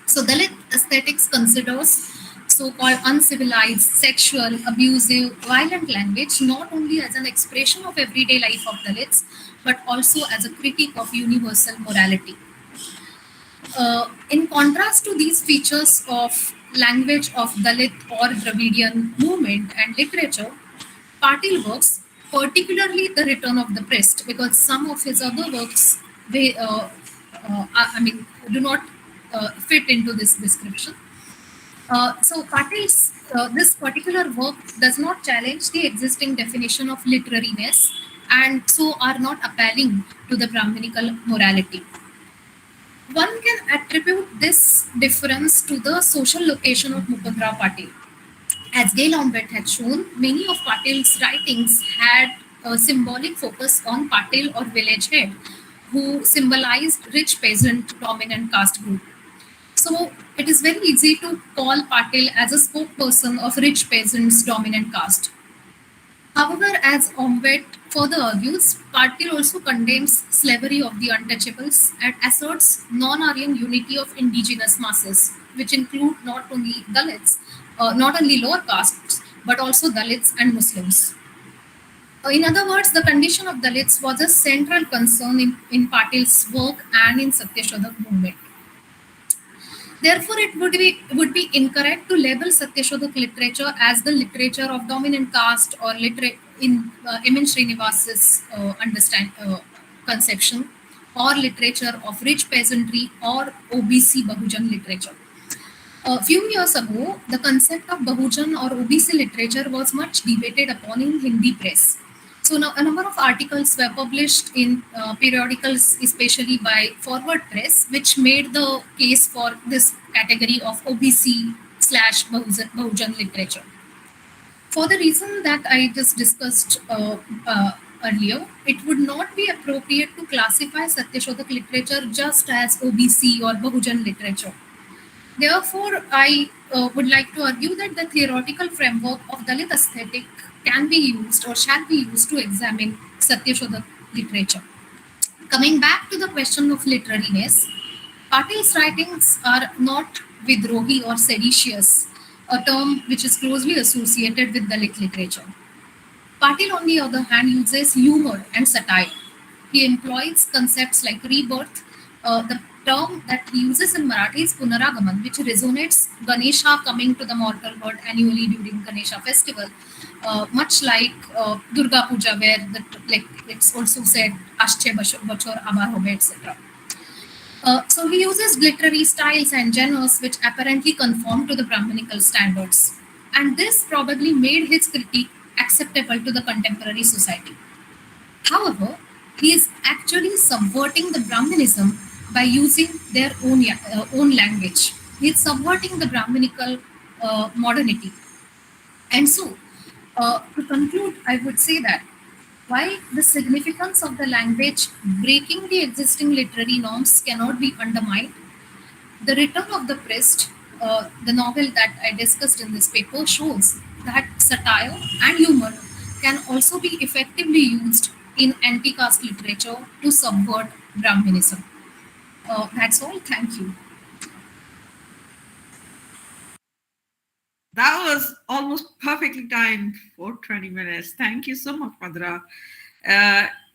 Speaker 5: So Dalit aesthetics considers so-called uncivilized, sexual, abusive, violent language not only as an expression of everyday life of Dalits, but also as a critique of universal morality. In contrast to these features of language of Dalit or Dravidian movement and literature, Patil works, particularly The Return of the Priest, because some of his other works, do not fit into this description. So Patil's this particular work does not challenge the existing definition of literariness and so are not appealing to the Brahminical morality. One can attribute this difference to the social location of Mukundrao Patil. As Gail Ombet had shown, many of Patil's writings had a symbolic focus on Patil or village head, who symbolized rich peasant dominant caste group. So it is very easy to call Patil as a spokesperson of rich peasants dominant caste. However, as Ombet further argues, Patil also condemns slavery of the untouchables and asserts non-Aryan unity of indigenous masses, which include not only Dalits, not only lower castes, but also Dalits and Muslims. In other words, the condition of Dalits was a central concern in Patil's work and in Satyashodhak movement. Therefore, it would be incorrect to label Satyashodhak literature as the literature of dominant caste or in M.N. Srinivas's conception, or literature of rich peasantry or OBC Bahujan literature. A few years ago, the concept of Bahujan or OBC literature was much debated upon in Hindi press. So now a number of articles were published in periodicals, especially by Forward Press, which made the case for this category of OBC / Bahujan literature. For the reason that I just discussed earlier, it would not be appropriate to classify Satyashodhak literature just as OBC or Bahujan literature. Therefore, I would like to argue that the theoretical framework of Dalit aesthetic can be used or shall be used to examine Satyashodhak literature. Coming back to the question of literariness, Patil's writings are not vidrohi or seditious, a term which is closely associated with Dalit literature. Patil, on the other hand, uses humor and satire. He employs concepts like rebirth. The term that he uses in Marathi is Punaragaman, which resonates Ganesha coming to the mortal world annually during Ganesha festival, much like Durga Puja, where it's also said Ashche Bachor Abar Hobe, etc. So he uses literary styles and genres which apparently conform to the Brahminical standards, and this probably made his critique acceptable to the contemporary society. However, he is actually subverting the Brahminism by using their own language. It's subverting the Brahminical modernity. And so, to conclude, I would say that while the significance of the language breaking the existing literary norms cannot be undermined, the Return of the Priest, the novel that I discussed in this paper, shows that satire and humor can also be effectively used in anti-caste literature to subvert Brahminism. That's all. Thank you.
Speaker 1: That was almost perfectly timed for 20 minutes. Thank you so much, Madhura.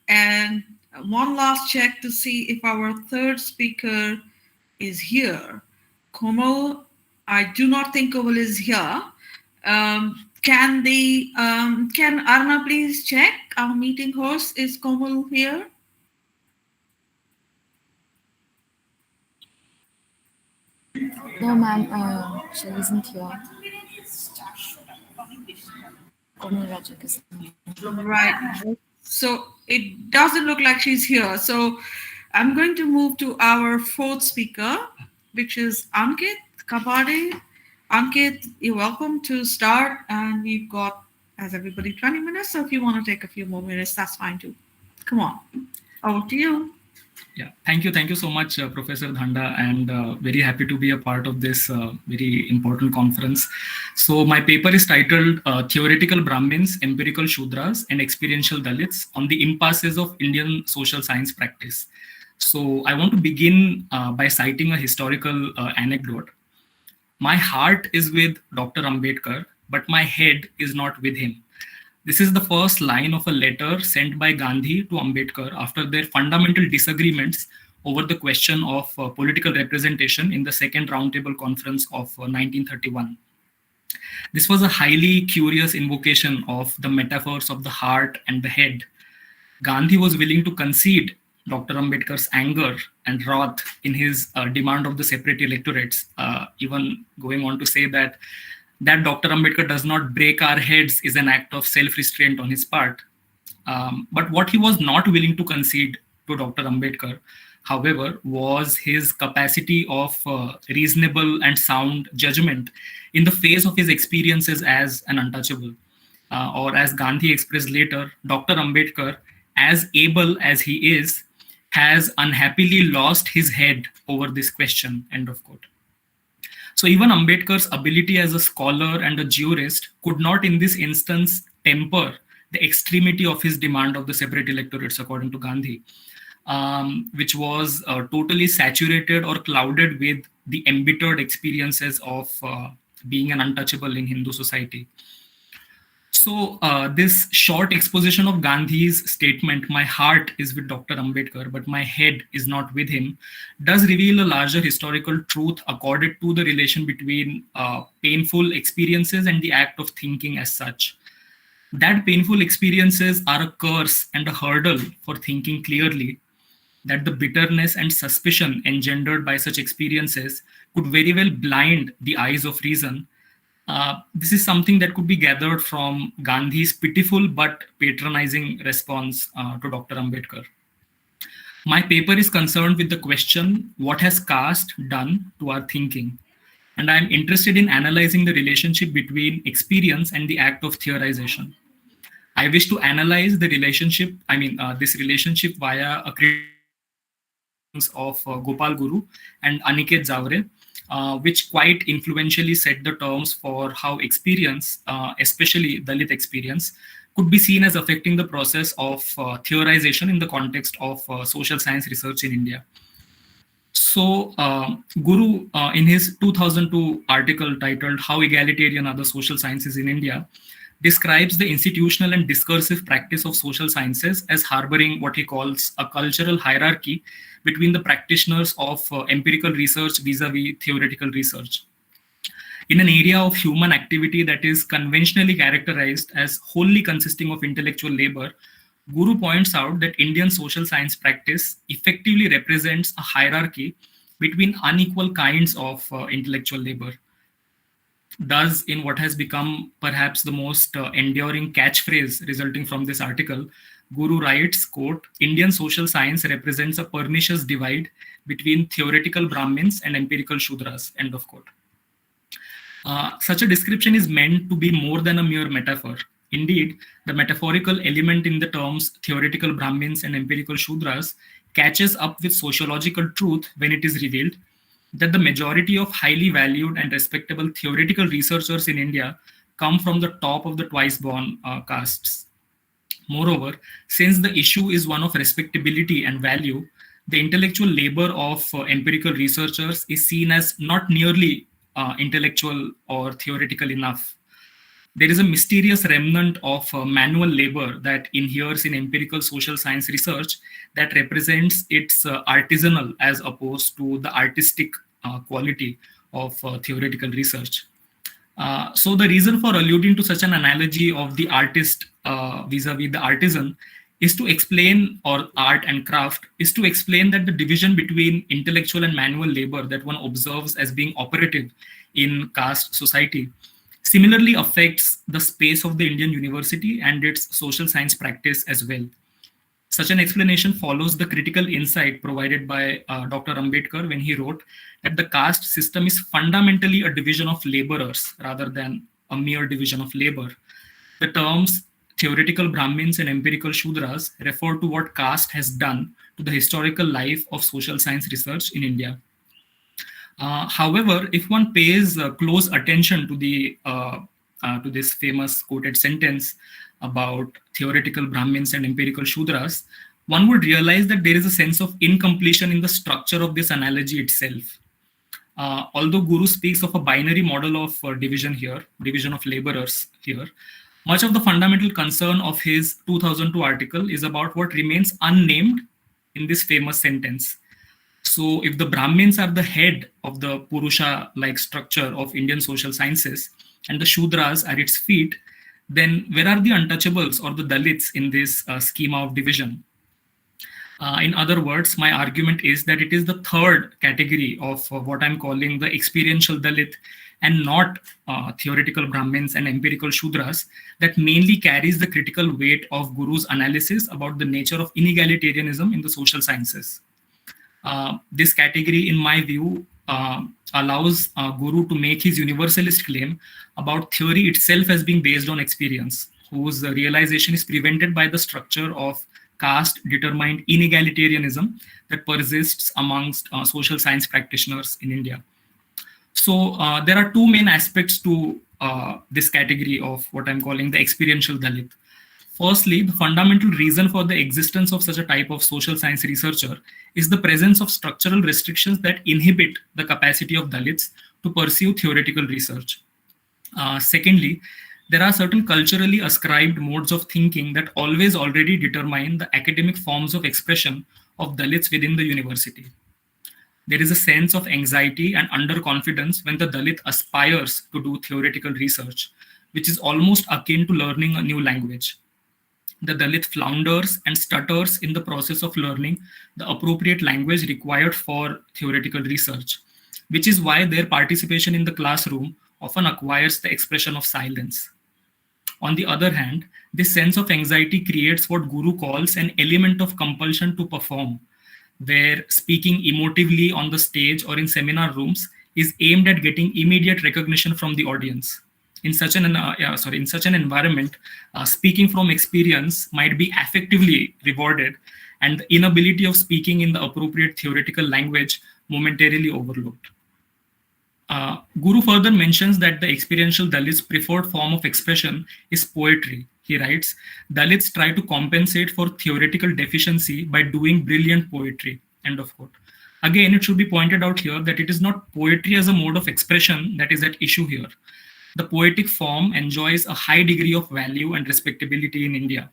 Speaker 1: And one last check to see if our third speaker is here. Komal, I do not think Komal is here. Can Arna please check our meeting host? Is Komal here?
Speaker 6: No, ma'am, she isn't here. Komal Rajak is
Speaker 1: Right. So it doesn't look like she's here. So I'm going to move to our fourth speaker, which is Ankit Kawade. Ankit, you're welcome to start. And we've got, as everybody, 20 minutes. So if you want to take a few more minutes, that's fine too. Come on. Over to you.
Speaker 4: Yeah, thank you so much, Professor Dhanda, and very happy to be a part of this very important conference. So my paper is titled Theoretical Brahmins, Empirical Shudras, and Experiential Dalits on the Impasses of Indian Social Science Practice. So I want to begin by citing a historical anecdote. My heart is with Dr. Ambedkar, but my head is not with him. This is the first line of a letter sent by Gandhi to Ambedkar after their fundamental disagreements over the question of political representation in the Second Roundtable Conference of 1931. This was a highly curious invocation of the metaphors of the heart and the head. Gandhi was willing to concede Dr. Ambedkar's anger and wrath in his demand of the separate electorates, even going on to say that Dr. Ambedkar does not break our heads is an act of self-restraint on his part. But what he was not willing to concede to Dr. Ambedkar, however, was his capacity of reasonable and sound judgment in the face of his experiences as an untouchable. Or as Gandhi expressed later, Dr. Ambedkar, as able as he is, has unhappily lost his head over this question, end of quote. So even Ambedkar's ability as a scholar and a jurist could not in this instance temper the extremity of his demand of the separate electorates, according to Gandhi, which was totally saturated or clouded with the embittered experiences of being an untouchable in Hindu society. So this short exposition of Gandhi's statement, my heart is with Dr. Ambedkar, but my head is not with him, does reveal a larger historical truth accorded to the relation between painful experiences and the act of thinking as such. That painful experiences are a curse and a hurdle for thinking clearly, that the bitterness and suspicion engendered by such experiences could very well blind the eyes of reason. This is something that could be gathered from Gandhi's pitiful but patronizing response to Dr. Ambedkar. My paper is concerned with the question, what has caste done to our thinking? And I'm interested in analyzing the relationship between experience and the act of theorization. I wish to analyze the relationship, this relationship via a of Gopal Guru and Aniket Zavre, which quite influentially set the terms for how experience, especially Dalit experience, could be seen as affecting the process of theorization in the context of social science research in India. So Guru, in his 2002 article titled How Egalitarian Are the Social Sciences in India, describes the institutional and discursive practice of social sciences as harboring what he calls a cultural hierarchy between the practitioners of empirical research vis-a-vis theoretical research. In an area of human activity that is conventionally characterized as wholly consisting of intellectual labor, Guru points out that Indian social science practice effectively represents a hierarchy between unequal kinds of intellectual labor. Thus, in what has become perhaps the most enduring catchphrase resulting from this article, Guru writes, quote, Indian social science represents a pernicious divide between theoretical Brahmins and empirical Shudras, end of quote. Such a description is meant to be more than a mere metaphor. Indeed, the metaphorical element in the terms theoretical Brahmins and empirical Shudras catches up with sociological truth when it is revealed that the majority of highly valued and respectable theoretical researchers in India come from the top of the twice-born castes. Moreover, since the issue is one of respectability and value, the intellectual labor of empirical researchers is seen as not nearly intellectual or theoretical enough. There is a mysterious remnant of manual labor that inheres in empirical social science research that represents its artisanal as opposed to the artistic quality of theoretical research. So the reason for alluding to such an analogy of the artist vis-a-vis the artisan is to explain, or art and craft, is to explain that the division between intellectual and manual labor that one observes as being operative in caste society similarly affects the space of the Indian university and its social science practice as well. Such an explanation follows the critical insight provided by Dr. Ambedkar when he wrote that the caste system is fundamentally a division of laborers rather than a mere division of labor. The terms theoretical Brahmins and empirical Shudras refer to what caste has done to the historical life of social science research in India. However, if one pays close attention to this famous quoted sentence about theoretical Brahmins and empirical Shudras, one would realize that there is a sense of incompletion in the structure of this analogy itself. Although Guru speaks of a binary model of division of laborers here, much of the fundamental concern of his 2002 article is about what remains unnamed in this famous sentence. So if the Brahmins are the head of the Purusha-like structure of Indian social sciences and the Shudras are its feet, then where are the untouchables or the Dalits in this schema of division? In other words, my argument is that it is the third category of what I'm calling the experiential Dalit and not theoretical Brahmins and empirical Shudras that mainly carries the critical weight of Guru's analysis about the nature of inegalitarianism in the social sciences. This category, in my view, allows Guru to make his universalist claim about theory itself as being based on experience, whose realization is prevented by the structure of caste-determined inegalitarianism that persists amongst social science practitioners in India. So there are two main aspects to this category of what I'm calling the experiential Dalit. Firstly, the fundamental reason for the existence of such a type of social science researcher is the presence of structural restrictions that inhibit the capacity of Dalits to pursue theoretical research. Secondly, there are certain culturally ascribed modes of thinking that always already determine the academic forms of expression of Dalits within the university. There is a sense of anxiety and underconfidence when the Dalit aspires to do theoretical research, which is almost akin to learning a new language. The Dalit flounders and stutters in the process of learning the appropriate language required for theoretical research, which is why their participation in the classroom often acquires the expression of silence. On the other hand, this sense of anxiety creates what Guru calls an element of compulsion to perform, where speaking emotively on the stage or in seminar rooms is aimed at getting immediate recognition from the audience. In such an environment, speaking from experience might be affectively rewarded, and the inability of speaking in the appropriate theoretical language momentarily overlooked. Guru further mentions that the experiential Dalits' preferred form of expression is poetry. He writes, Dalits try to compensate for theoretical deficiency by doing brilliant poetry, end of quote. Again, it should be pointed out here that it is not poetry as a mode of expression that is at issue here. The poetic form enjoys a high degree of value and respectability in India.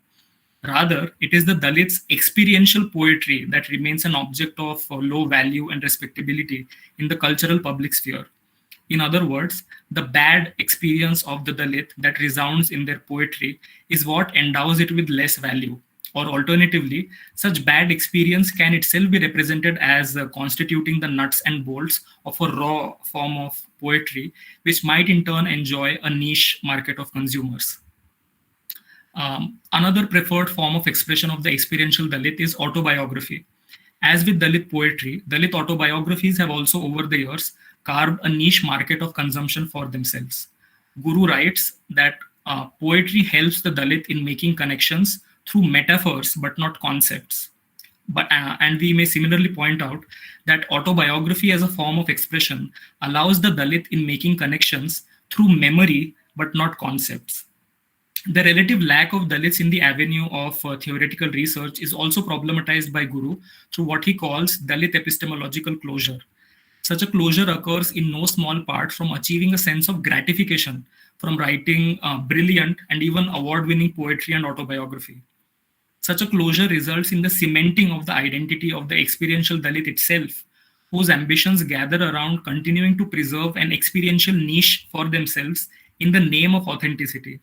Speaker 4: Rather, it is the Dalits' experiential poetry that remains an object of low value and respectability in the cultural public sphere. In other words, the bad experience of the Dalit that resounds in their poetry is what endows it with less value. Or alternatively, such bad experience can itself be represented as constituting the nuts and bolts of a raw form of poetry, which might in turn enjoy a niche market of consumers. Another preferred form of expression of the experiential Dalit is autobiography. As with Dalit poetry, Dalit autobiographies have also over the years carved a niche market of consumption for themselves. Guru writes that poetry helps the Dalit in making connections through metaphors but not concepts. And we may similarly point out that autobiography as a form of expression allows the Dalit in making connections through memory but not concepts. The relative lack of Dalits in the avenue of theoretical research is also problematized by Guru through what he calls Dalit epistemological closure. Such a closure occurs in no small part from achieving a sense of gratification from writing brilliant and even award-winning poetry and autobiography. Such a closure results in the cementing of the identity of the experiential Dalit itself, whose ambitions gather around continuing to preserve an experiential niche for themselves in the name of authenticity.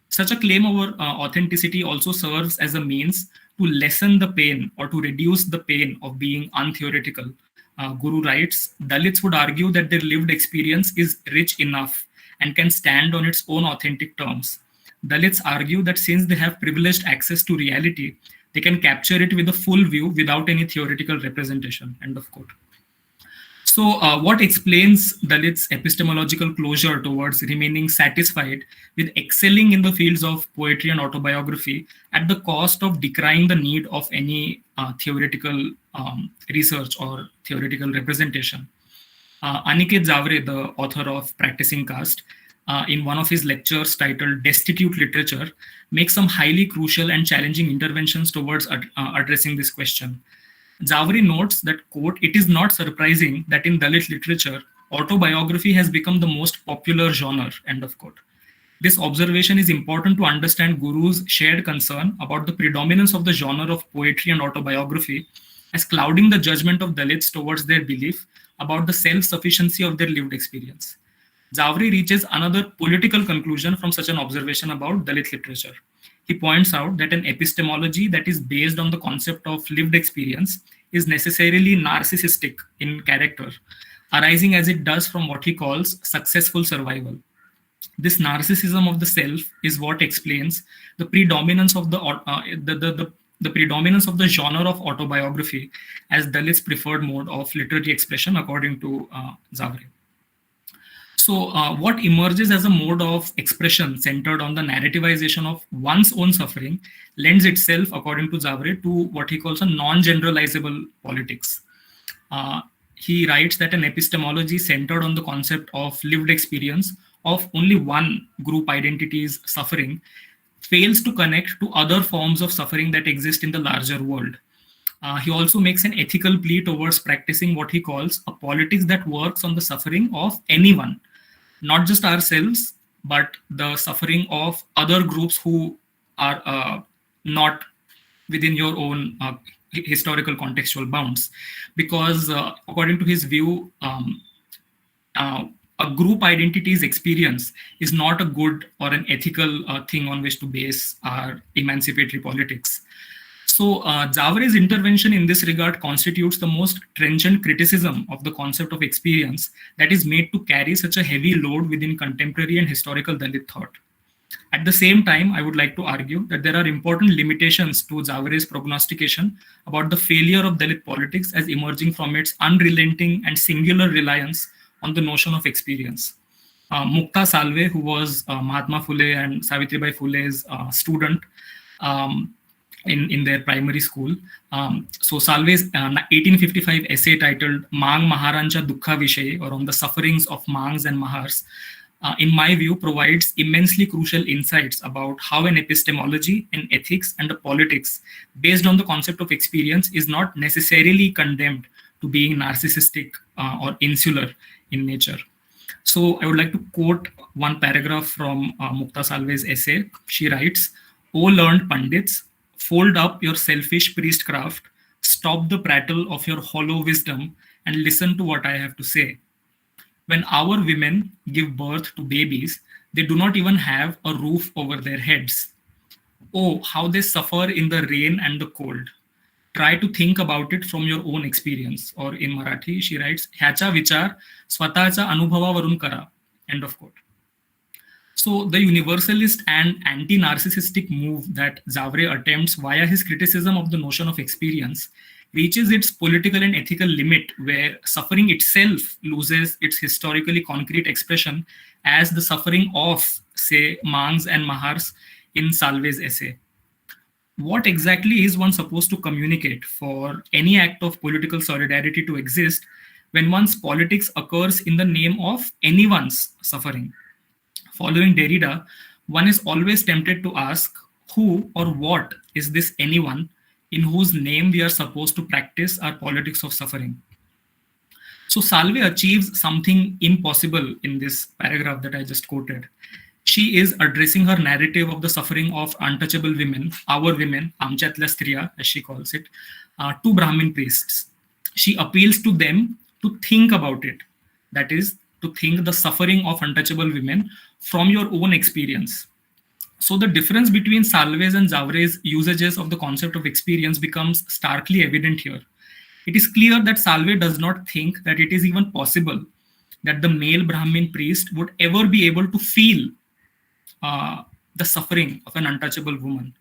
Speaker 4: Such a claim over authenticity also serves as a means to lessen the pain or to reduce the pain of being untheoretical. Guru writes, Dalits would argue that their lived experience is rich enough and can stand on its own authentic terms. Dalits argue that since they have privileged access to reality, they can capture it with a full view without any theoretical representation. End of quote. So what explains Dalit's epistemological closure towards remaining satisfied with excelling in the fields of poetry and autobiography at the cost of decrying the need of any theoretical research or theoretical representation? Aniket Zavre, the author of Practicing Caste, in one of his lectures titled Destitute Literature, makes some highly crucial and challenging interventions towards addressing this question. Zavri notes that, quote, it is not surprising that in Dalit literature, autobiography has become the most popular genre, end of quote. This observation is important to understand Guru's shared concern about the predominance of the genre of poetry and autobiography as clouding the judgment of Dalits towards their belief about the self-sufficiency of their lived experience. Zavri reaches another political conclusion from such an observation about Dalit literature. He points out that an epistemology that is based on the concept of lived experience is necessarily narcissistic in character, arising as it does from what he calls successful survival. This narcissism of the self is what explains the predominance of the predominance of the genre of autobiography as Dalit's preferred mode of literary expression, according to Zavre. So what emerges as a mode of expression centered on the narrativization of one's own suffering lends itself, according to Zavre, to what he calls a non-generalizable politics. He writes that an epistemology centered on the concept of lived experience of only one group identity's suffering fails to connect to other forms of suffering that exist in the larger world. He also makes an ethical plea towards practicing what he calls a politics that works on the suffering of anyone, not just ourselves, but the suffering of other groups who are not within your own historical contextual bounds. Because according to his view, a group identity's experience is not a good or an ethical thing on which to base our emancipatory politics. So Zavre's intervention in this regard constitutes the most trenchant criticism of the concept of experience that is made to carry such a heavy load within contemporary and historical Dalit thought. At the same time, I would like to argue that there are important limitations to Zavre's prognostication about the failure of Dalit politics as emerging from its unrelenting and singular reliance on the notion of experience. Mukta Salve, who was Mahatma Phule and Savitribai Phule's student, in their primary school. So Salve's 1855 essay titled Mang Maharancha Dukha Vishay, or on the sufferings of Mangs and Mahars, in my view, provides immensely crucial insights about how an epistemology, an ethics, and a politics based on the concept of experience is not necessarily condemned to being narcissistic or insular in nature. So I would like to quote one paragraph from Mukta Salve's essay. She writes, "O learned Pandits, fold up your selfish priestcraft, stop the prattle of your hollow wisdom, and listen to what I have to say. When our women give birth to babies, they do not even have a roof over their heads. Oh, how they suffer in the rain and the cold. Try to think about it from your own experience." Or in Marathi, she writes, "Hyacha vichar swatacha anubhavavarun kara." End of quote. So the universalist and anti-narcissistic move that Zavre attempts via his criticism of the notion of experience reaches its political and ethical limit where suffering itself loses its historically concrete expression as the suffering of, say, Mangs and Mahars in Salve's essay. What exactly is one supposed to communicate for any act of political solidarity to exist when one's politics occurs in the name of anyone's suffering? Following Derrida, one is always tempted to ask who or what is this anyone in whose name we are supposed to practice our politics of suffering. So Salve achieves something impossible in this paragraph that I just quoted. She is addressing her narrative of the suffering of untouchable women, our women, Amchatla Striya, as she calls it, to Brahmin priests. She appeals to them to think about it. That is, to think the suffering of untouchable women from your own experience. So the difference between Salve's and Zavre's usages of the concept of experience becomes starkly evident here. It is clear that Salve does not think that it is even possible that the male Brahmin priest would ever be able to feel the suffering of an untouchable woman.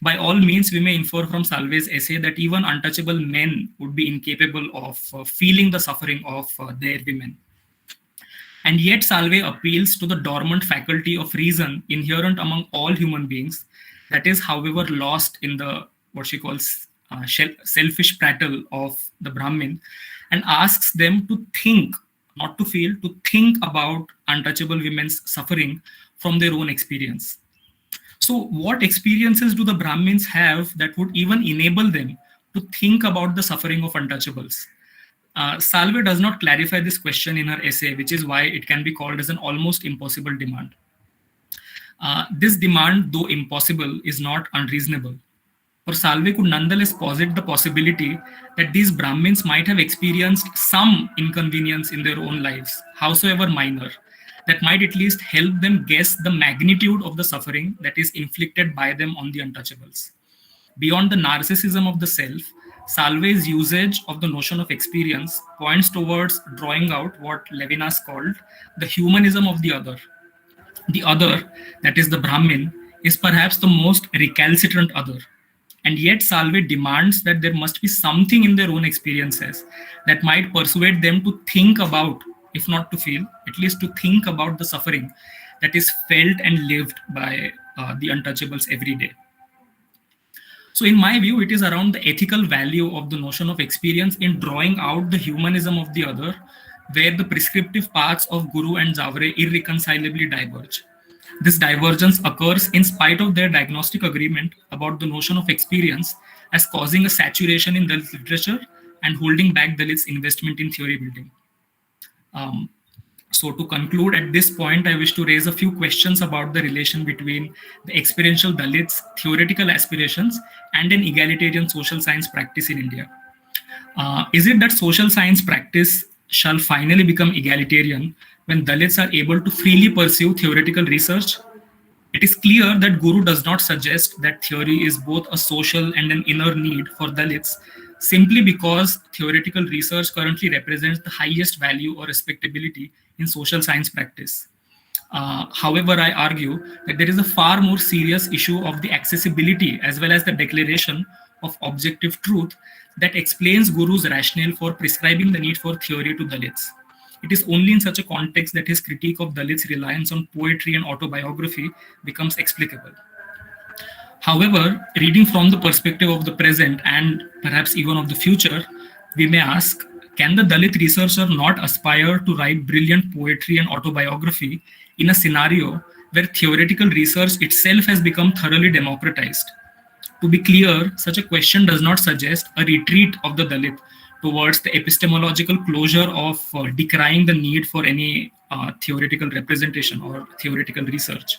Speaker 4: By all means, we may infer from Salve's essay that even untouchable men would be incapable of feeling the suffering of their women. And yet Salve appeals to the dormant faculty of reason inherent among all human beings, that is, however, lost in the what she calls selfish prattle of the Brahmin, and asks them to think, not to feel, to think about untouchable women's suffering from their own experience. So what experiences do the Brahmins have that would even enable them to think about the suffering of untouchables? Salve does not clarify this question in her essay, which is why it can be called as an almost impossible demand. This demand, though impossible, is not unreasonable. For Salve could nonetheless posit the possibility that these Brahmins might have experienced some inconvenience in their own lives, howsoever minor, that might at least help them guess the magnitude of the suffering that is inflicted by them on the untouchables. Beyond the narcissism of the self, Salve's usage of the notion of experience points towards drawing out what Levinas called the humanism of the other. The other, that is the Brahmin, is perhaps the most recalcitrant other. And yet Salve demands that there must be something in their own experiences that might persuade them to think about, if not to feel, at least to think about the suffering that is felt and lived by the untouchables every day. So in my view, it is around the ethical value of the notion of experience in drawing out the humanism of the other, where the prescriptive paths of Guru and Zavre irreconcilably diverge. This divergence occurs in spite of their diagnostic agreement about the notion of experience as causing a saturation in Dalit literature and holding back Dalit's investment in theory building. So to conclude at this point, I wish to raise a few questions about the relation between the experiential Dalits' theoretical aspirations and an egalitarian social science practice in India. Is it that social science practice shall finally become egalitarian when Dalits are able to freely pursue theoretical research? It is clear that Guru does not suggest that theory is both a social and an inner need for Dalits, simply because theoretical research currently represents the highest value or respectability in social science practice. However, I argue that there is a far more serious issue of the accessibility as well as the declaration of objective truth that explains Guru's rationale for prescribing the need for theory to Dalits. It is only in such a context that his critique of Dalits' reliance on poetry and autobiography becomes explicable. However, reading from the perspective of the present and perhaps even of the future, we may ask, can the Dalit researcher not aspire to write brilliant poetry and autobiography in a scenario where theoretical research itself has become thoroughly democratized? To be clear, such a question does not suggest a retreat of the Dalit towards the epistemological closure of decrying the need for any theoretical representation or theoretical research.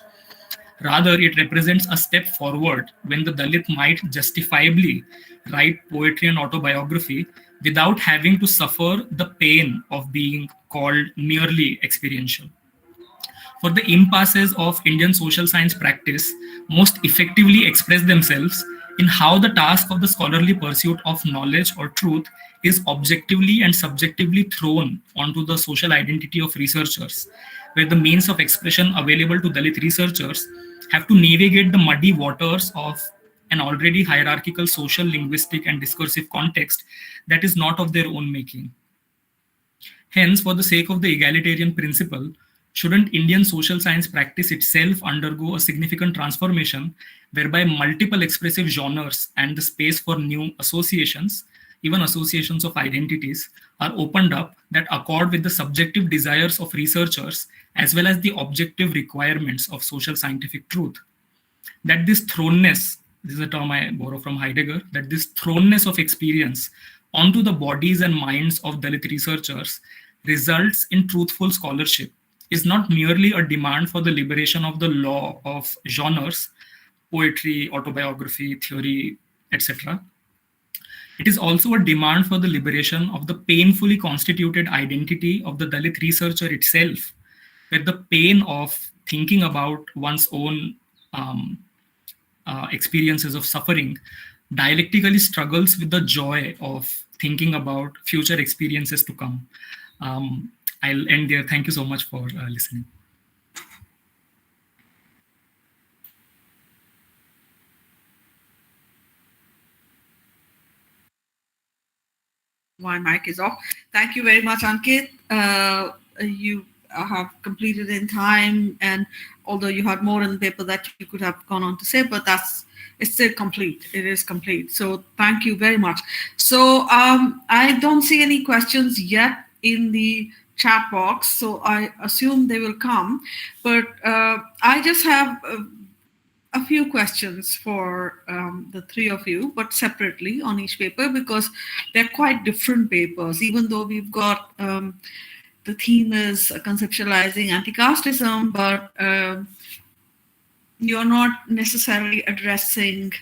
Speaker 4: Rather, it represents a step forward when the Dalit might justifiably write poetry and autobiography without having to suffer the pain of being called merely experiential. For the impasses of Indian social science practice most effectively express themselves in how the task of the scholarly pursuit of knowledge or truth is objectively and subjectively thrown onto the social identity of researchers, where the means of expression available to Dalit researchers have to navigate the muddy waters of an already hierarchical social, linguistic, and discursive context that is not of their own making. Hence, for the sake of the egalitarian principle, shouldn't Indian social science practice itself undergo a significant transformation whereby multiple expressive genres and the space for new associations, even associations of identities, are opened up that accord with the subjective desires of researchers as well as the objective requirements of social scientific truth? That this thrownness, this is a term I borrow from Heidegger, that this thrownness of experience onto the bodies and minds of Dalit researchers results in truthful scholarship is not merely a demand for the liberation of the law of genres, poetry, autobiography, theory, etc. It is also a demand for the liberation of the painfully constituted identity of the Dalit researcher itself, where the pain of thinking about one's own experiences of suffering dialectically struggles with the joy of thinking about future experiences to come. I'll end there. Thank you so much for listening.
Speaker 1: My mic is off. Thank you very much, Ankit. You have completed in time, and although you had more in the paper that you could have gone on to say, but it's still complete. It is complete. So thank you very much. So I don't see any questions yet in the chat box, so I assume they will come. But I just have a few questions for the three of you, but separately on each paper, because they're quite different papers, even though we've got the theme is conceptualizing anti-casteism, but you're not necessarily addressing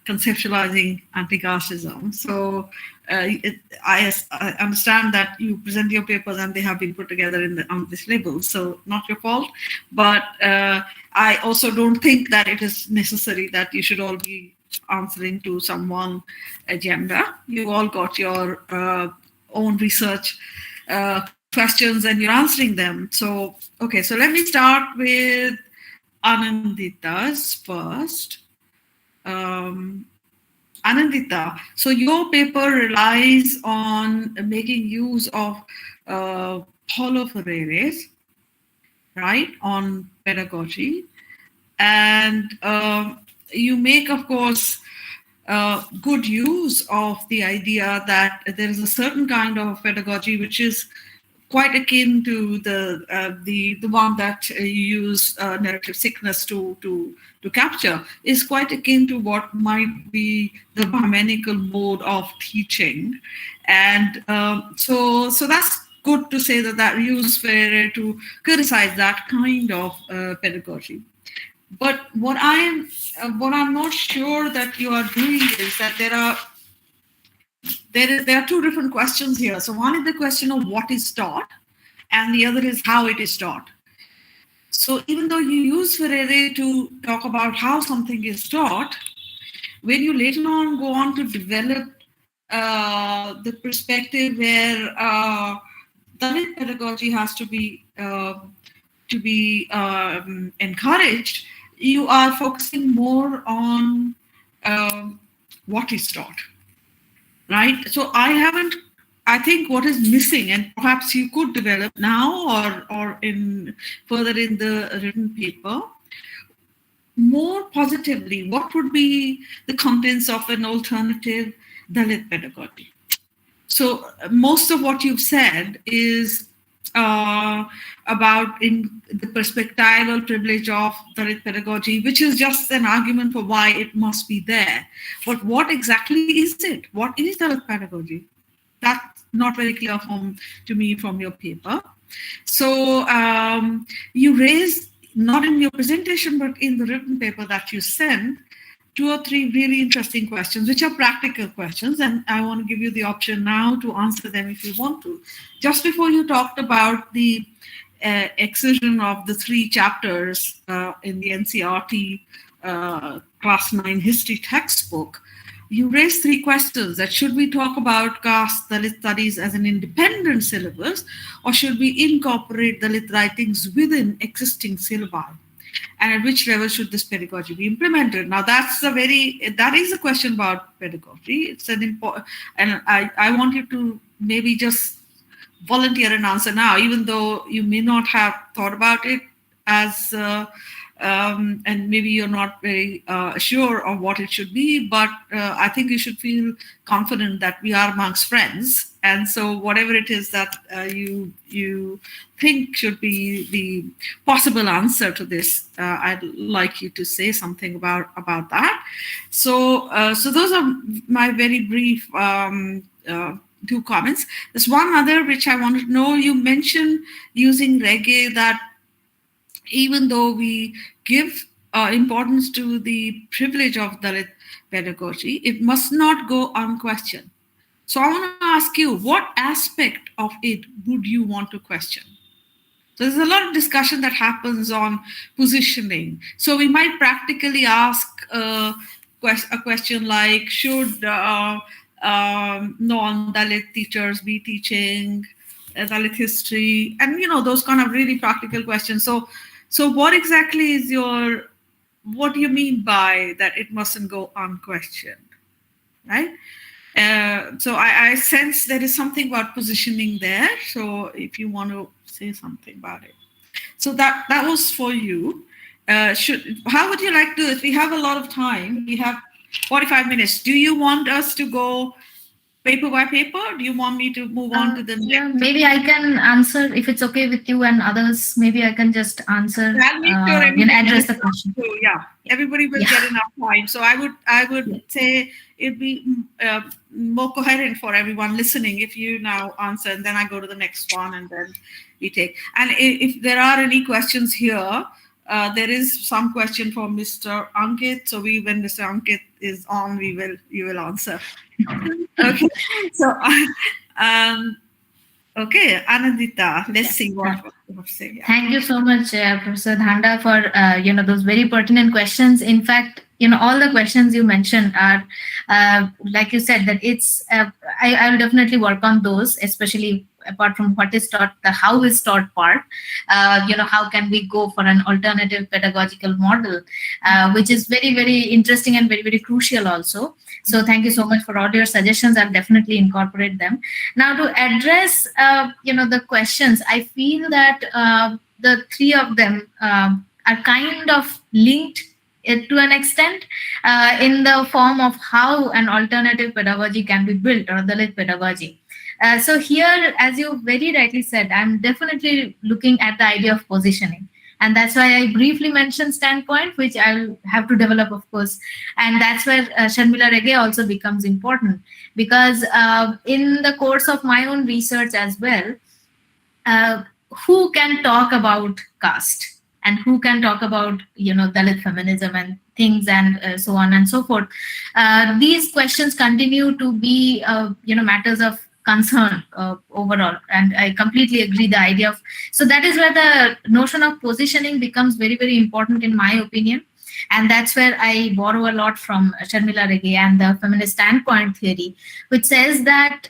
Speaker 1: conceptualizing anti-casteism. So I understand that you present your papers and they have been put together on this label, so not your fault. But I also don't think that it is necessary that you should all be answering to someone agenda. You all got your own research questions and you're answering them. So, okay, so let me start with Anandita's first. Anandita, so your paper relies on making use of Paulo Freire's, right, on pedagogy. And you make, of course, good use of the idea that there is a certain kind of pedagogy which is quite akin to the one that you use narrative sickness to capture, is quite akin to what might be the Brahminical mode of teaching. And so that's good to say that use Freire to criticize that kind of pedagogy. But what I'm not sure that you are doing is that there are two different questions here. So one is the question of what is taught, and the other is how it is taught. So even though you use Freire to talk about how something is taught, when you later on go on to develop the perspective where Dalit pedagogy has to be encouraged, you are focusing more on what is taught. Right. So I think what is missing, and perhaps you could develop now or further in the written paper, more positively, what would be the contents of an alternative Dalit pedagogy? So most of what you've said is about in the perspectival privilege of Dalit pedagogy, which is just an argument for why it must be there. But what exactly is it? What is Dalit pedagogy? That's not very clear to me from your paper. So you raised, not in your presentation, but in the written paper that you sent, 2 or 3 really interesting questions, which are practical questions, and I want to give you the option now to answer them if you want to. Just before you talked about the excision of the 3 chapters in the NCERT Class 9 history textbook, you raised three questions: that should we talk about caste Dalit studies as an independent syllabus, or should we incorporate Dalit writings within existing syllabi? And at which level should this pedagogy be implemented? Now, that is a question about pedagogy. It's an important, and I want you to maybe just volunteer an answer now, even though you may not have thought about it as and maybe you're not very sure of what it should be, but I think you should feel confident that we are amongst friends. And so whatever it is that you think should be the possible answer to this, I'd like you to say something about that. So those are my very brief two comments. There's one other which I wanted to know. You mentioned using reggae, that even though we give importance to the privilege of Dalit pedagogy, it must not go unquestioned. So I want to ask you, what aspect of it would you want to question? So there's a lot of discussion that happens on positioning. So we might practically ask a question like, should non-Dalit teachers be teaching Dalit history? And, those kind of really practical questions. So what exactly is what do you mean by that it mustn't go unquestioned, right? So I sense there is something about positioning there. So if you want to say something about it. So that was for you. How would you like to, if we have a lot of time, we have 45 minutes. Do you want us to go paper by paper? Do you want me to move on to the next?
Speaker 3: Yeah, maybe I can answer if it's okay with you and others. Maybe I can just answer, address the question.
Speaker 1: Yeah, everybody will get enough time. So I would say it'd be more coherent for everyone listening if you now answer, and then I go to the next one, and then we take. And if there are any questions here, there is some question for Mr. Ankit. So when Mr. Ankit is on, you will answer. Okay. So, okay, Anandita, let's see what you say. Yeah.
Speaker 3: Thank you so much, Professor Dhanda, for those very pertinent questions. In fact, all the questions you mentioned are, like you said, that it's. I will definitely work on those, especially apart from what is taught, the how is taught part. How can we go for an alternative pedagogical model, which is very, very interesting and very, very crucial also. So thank you so much for all your suggestions. I'll definitely incorporate them. Now, to address, the questions, I feel that the three of them are kind of linked to an extent in the form of how an alternative pedagogy can be built, or Dalit pedagogy. So here, as you very rightly said, I'm definitely looking at the idea of positioning. And that's why I briefly mentioned standpoint, which I'll have to develop, of course. And that's where Sharmila Reggae also becomes important, because in the course of my own research as well, who can talk about caste and who can talk about, Dalit feminism and things, and so on and so forth. These questions continue to be, matters of concern overall, and I completely agree the idea of, so that is where the notion of positioning becomes very, very important in my opinion, and that's where I borrow a lot from Sharmila Reggae and the feminist standpoint theory, which says that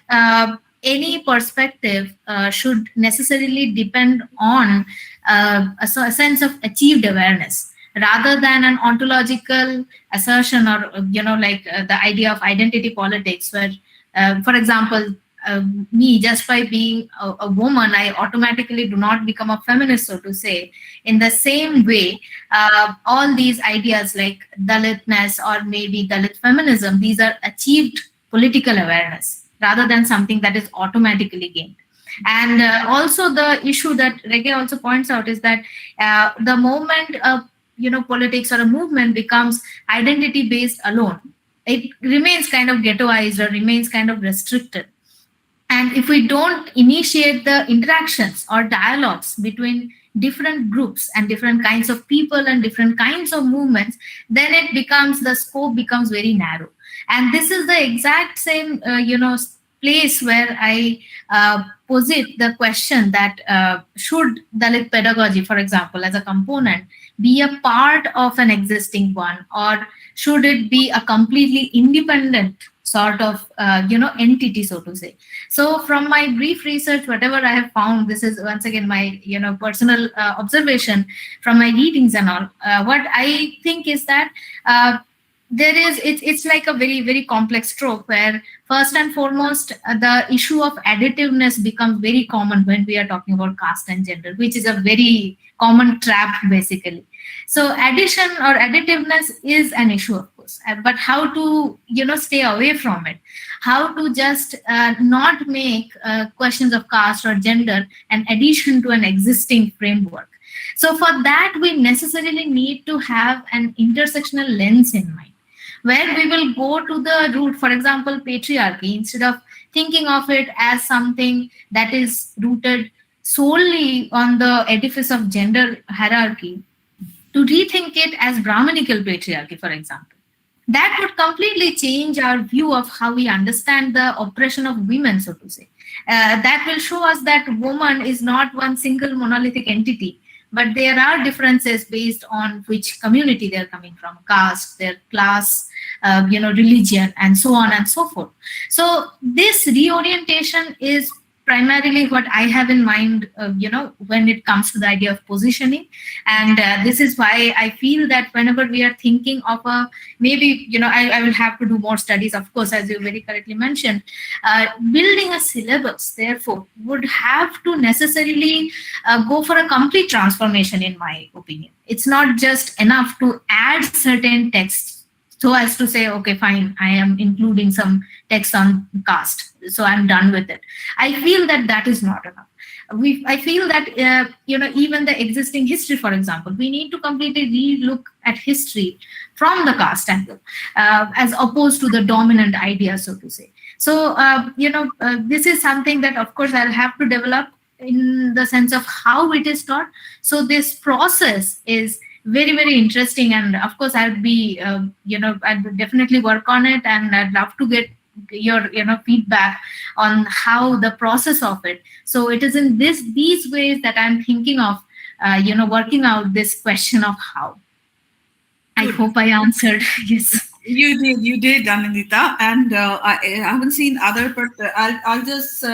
Speaker 3: any perspective should necessarily depend on a sense of achieved awareness, rather than an ontological assertion, or the idea of identity politics, where for example, me, just by being a woman, I automatically do not become a feminist, so to say. In the same way, all these ideas like Dalitness or maybe Dalit feminism, these are achieved political awareness rather than something that is automatically gained. And also the issue that Reggae also points out is that the moment politics or a movement becomes identity based alone, it remains kind of ghettoized or remains kind of restricted. And if we don't initiate the interactions or dialogues between different groups and different kinds of people and different kinds of movements, then the scope becomes very narrow. And this is the exact same, place where I posit the question that should Dalit pedagogy, for example, as a component, be a part of an existing one, or should it be a completely independent sort of entity, so to say. So from my brief research, whatever I have found, this is once again my personal observation from my readings and all. What I think is that it's like a very, very complex trope where first and foremost the issue of additiveness becomes very common when we are talking about caste and gender, which is a very common trap basically. So addition or additiveness is an issue, of course, but how to stay away from it, how to just not make questions of caste or gender an addition to an existing framework. So for that we necessarily need to have an intersectional lens in mind, where we will go to the root, for example, patriarchy, instead of thinking of it as something that is rooted solely on the edifice of gender hierarchy, to rethink it as Brahminical patriarchy, for example. That would completely change our view of how we understand the oppression of women, so to say. That will show us that woman is not one single monolithic entity, but there are differences based on which community they're coming from, caste, their class, religion, and so on and so forth. So this reorientation is primarily what I have in mind, when it comes to the idea of positioning. And this is why I feel that whenever we are thinking of maybe, I will have to do more studies, of course, as you very correctly mentioned, building a syllabus, therefore, would have to necessarily go for a complete transformation, in my opinion. It's not just enough to add certain texts so as to say, okay, fine, I am including some text on caste, so I'm done with it. I feel that is not enough. I feel that even the existing history, for example, we need to completely re-look at history from the caste angle, as opposed to the dominant idea, so to say. So this is something that, of course, I'll have to develop in the sense of how it is taught. So this process is very, very interesting, and of course I'd be I'd definitely work on it, and I'd love to get your feedback on how the process of it. So it is in these ways that I'm thinking of working out this question of how. I hope I answered. Yes,
Speaker 1: You did, Anandita, and I haven't seen other, but I'll just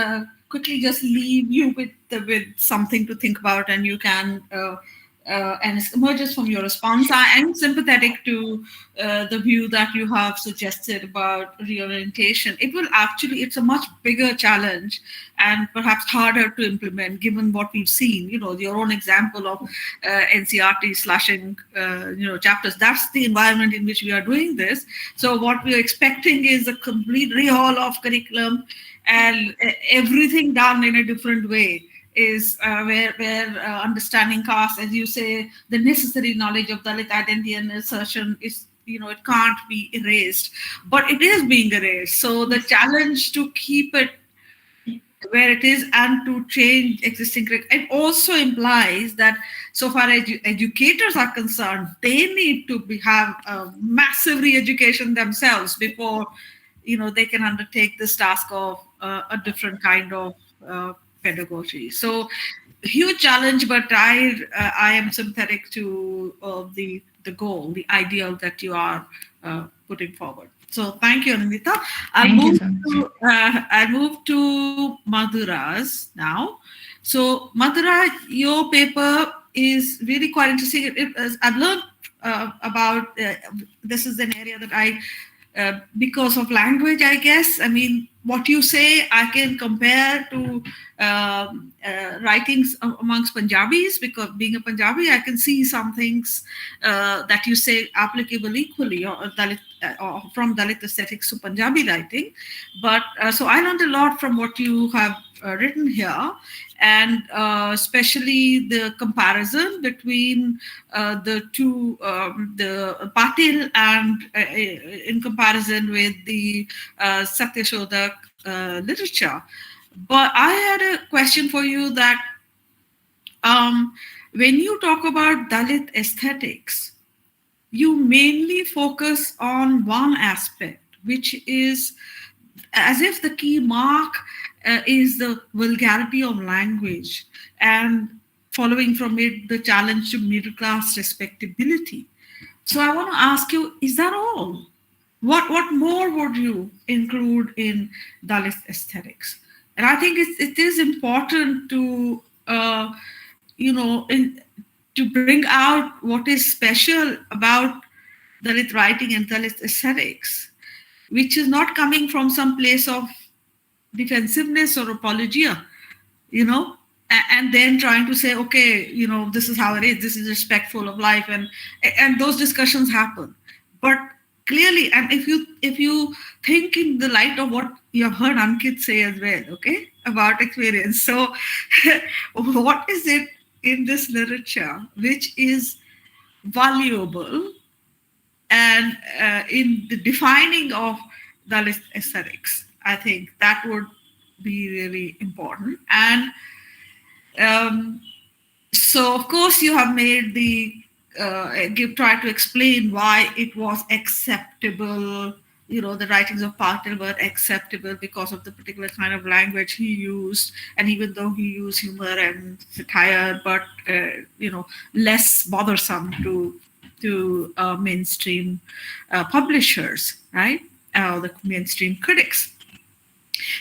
Speaker 1: quickly just leave you with something to think about, and you can and it emerges from your response. I am sympathetic to the view that you have suggested about reorientation. It's a much bigger challenge and perhaps harder to implement, given what we've seen. Your own example of NCRT slashing chapters. That's the environment in which we are doing this. So what we are expecting is a complete rehaul of curriculum and everything done in a different way. Is where understanding caste, as you say, the necessary knowledge of Dalit identity and assertion is, it can't be erased, but it is being erased. So the challenge to keep it where it is and to change existing curriculum, it also implies that so far as educators are concerned, they need to have a massive re-education themselves before they can undertake this task of a different kind of pedagogy. So huge challenge, but I am sympathetic to the goal, the ideal that you are putting forward. So thank you, Anandita. I'll move to Madhura's now. So Madhura, your paper is really quite interesting. I've learned about this is an area that I because of language, I guess. I mean, what you say, I can compare to writings amongst Punjabis, because being a Punjabi, I can see some things that you say applicable equally or from Dalit aesthetics to Punjabi writing. But so I learned a lot from what you have written here, and especially the comparison between the two, the Patil and in comparison with the Satyashodhak literature. But I had a question for you that when you talk about Dalit aesthetics, you mainly focus on one aspect, which is as if the key mark is the vulgarity of language, and following from it, the challenge to middle class respectability. So I want to ask you, is that all? What more would you include in Dalit aesthetics? And I think it is important to to bring out what is special about Dalit writing and Dalit aesthetics, which is not coming from some place of defensiveness or apologia, and then trying to say, okay, this is how it is, this is respectful of life, and those discussions happen. But clearly, and if you think in the light of what you have heard Ankit say as well, okay, about experience. So what is it in this literature which is valuable, and in the defining of Dalit aesthetics? I think that would be really important. And so, of course, you have made try to explain why it was acceptable. The writings of Patel were acceptable because of the particular kind of language he used, and even though he used humor and satire, but less bothersome to mainstream publishers, right? The mainstream critics.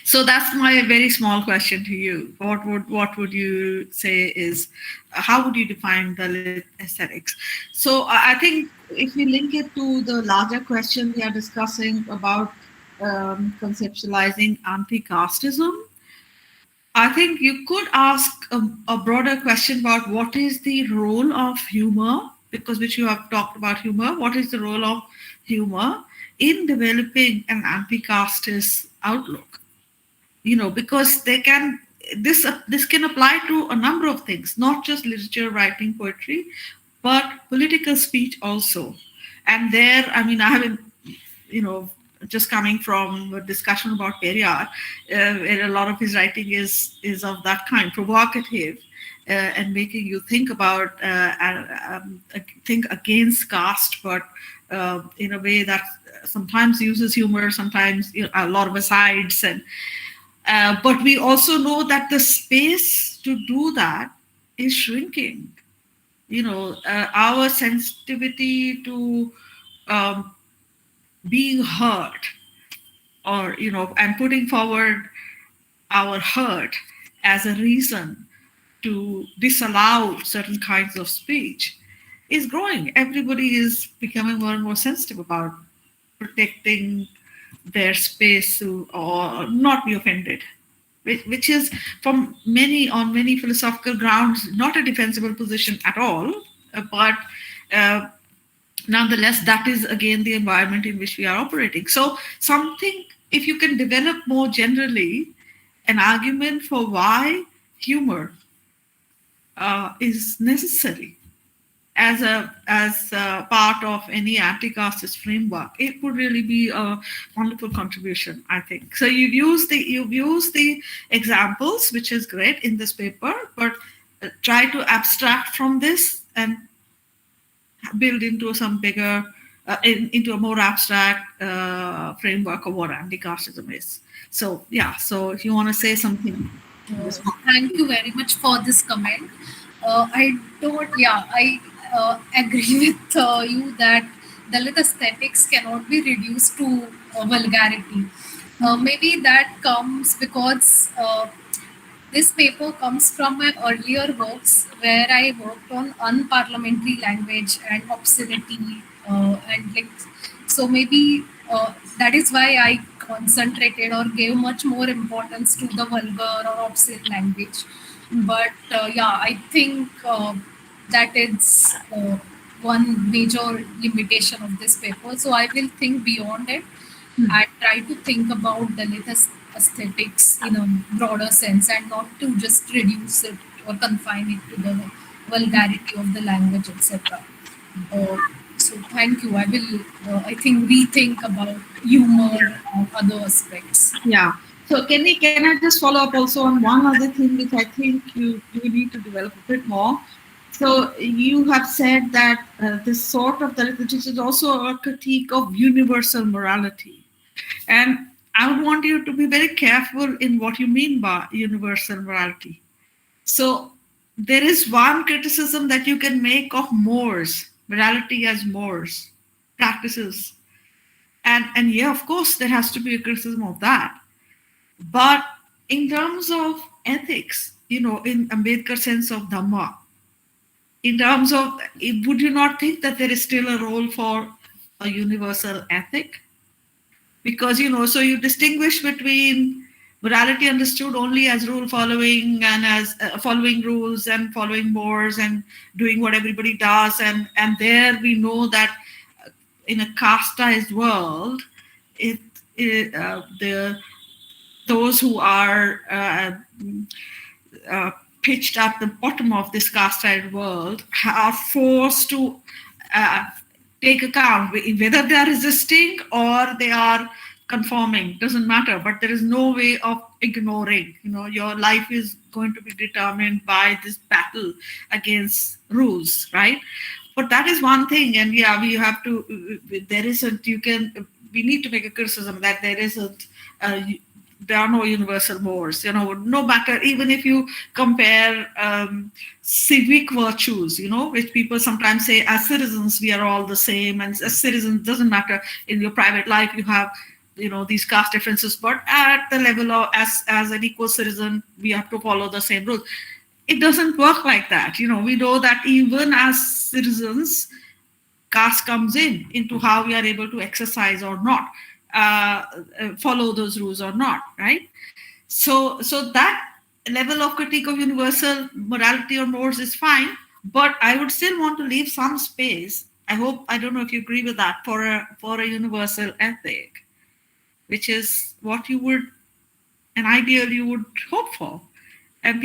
Speaker 1: So that's my very small question to you. What would you say is, how would you define Dalit aesthetics? So I think if we link it to the larger question we are discussing about conceptualizing anti-casteism, I think you could ask a broader question about what is the role of humor, because which you have talked about humor. What is the role of humor in developing an anti-casteist outlook? Because this can apply to a number of things, not just literature, writing, poetry, but political speech also. And there, I haven't, just coming from a discussion about Periyar, where a lot of his writing is of that kind, provocative, and making you think about, think against caste, but in a way that sometimes uses humor, sometimes a lot of asides, and but we also know that the space to do that is shrinking. Our sensitivity to being heard, or and putting forward our hurt as a reason to disallow certain kinds of speech is growing. Everybody is becoming more and more sensitive about protecting their space or not be offended, which is on many philosophical grounds not a defensible position at all, but nonetheless that is again the environment in which we are operating. So something, if you can develop more generally an argument for why humor is necessary as a part of any anti-casteist framework, it would really be a wonderful contribution, I think. So you've used the examples, which is great in this paper, but try to abstract from this and build into some bigger, into a more abstract framework of what anti-casteism is. So yeah, so if you want to say something.
Speaker 5: Thank you very much for this comment. I agree with you that Dalit aesthetics cannot be reduced to vulgarity. Maybe that comes because this paper comes from my earlier works where I worked on unparliamentary language and obscenity, so maybe that is why I concentrated or gave much more importance to the vulgar or obscene language. But I think that is one major limitation of this paper. So I will think beyond it and try to think about the latest aesthetics in a broader sense and not to just reduce it or confine it to the vulgarity of the language, etc. So thank you. I will, I think, rethink about humor and other aspects.
Speaker 1: Yeah. So can I just follow up also on one other thing which I think you need to develop a bit more. So you have said that this sort of Dalit literature is also a critique of universal morality. And I would want you to be very careful in what you mean by universal morality. So there is one criticism that you can make of mores, morality as mores, practices. And yeah, of course, there has to be a criticism of that. But in terms of ethics, in Ambedkar's sense of Dhamma, in terms of, would you not think that there is still a role for a universal ethic? Because, so you distinguish between morality understood only as rule following and as following rules and following mores and doing what everybody does. And there we know that in a casteized world, those who are pitched at the bottom of this casteized world are forced to take account whether they are resisting or they are conforming. Doesn't matter, but there is no way of ignoring. Your life is going to be determined by this battle against rules, right? But that is one thing, and yeah, we have to. There isn't. We need to make a criticism that there isn't. There are no universal mores. No matter, even if you compare civic virtues, which people sometimes say as citizens we are all the same, and as citizens doesn't matter. In your private life you have these caste differences, but at the level of as an equal citizen we have to follow the same rules. It doesn't work like that. We know that even as citizens, caste comes into how we are able to exercise or not, follow those rules or not, right? So that level of critique of universal morality or mores is fine, but I would still want to leave some space. I don't know if you agree with that, for a universal ethic, which is what you would, an ideal you would hope for. And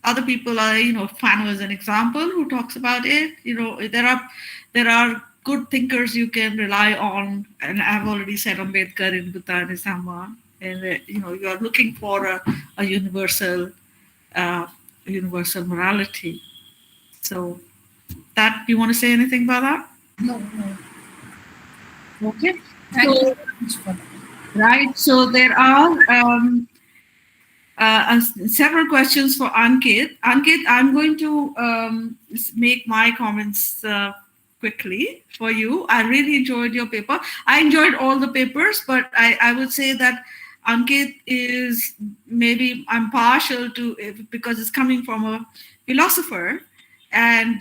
Speaker 1: other people are, Fano is an example who talks about it. There are good thinkers you can rely on, and I've already said Ambedkar in Buddha and Isama, and you are looking for a universal morality. So that, you want to say anything about that?
Speaker 5: No.
Speaker 1: Okay.
Speaker 5: Thank you so much for that.
Speaker 1: Right. So there are several questions for Ankit. Ankit, I'm going to make my comments quickly for you. I really enjoyed your paper. I enjoyed all the papers, but I would say that Ankit is, maybe I'm partial to it because it's coming from a philosopher, and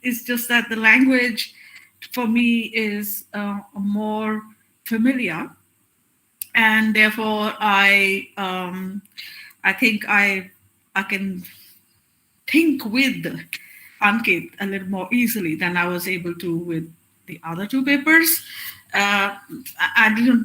Speaker 1: it's just that the language for me is more familiar, and therefore I think I can think with Ankit a little more easily than I was able to with the other two papers. I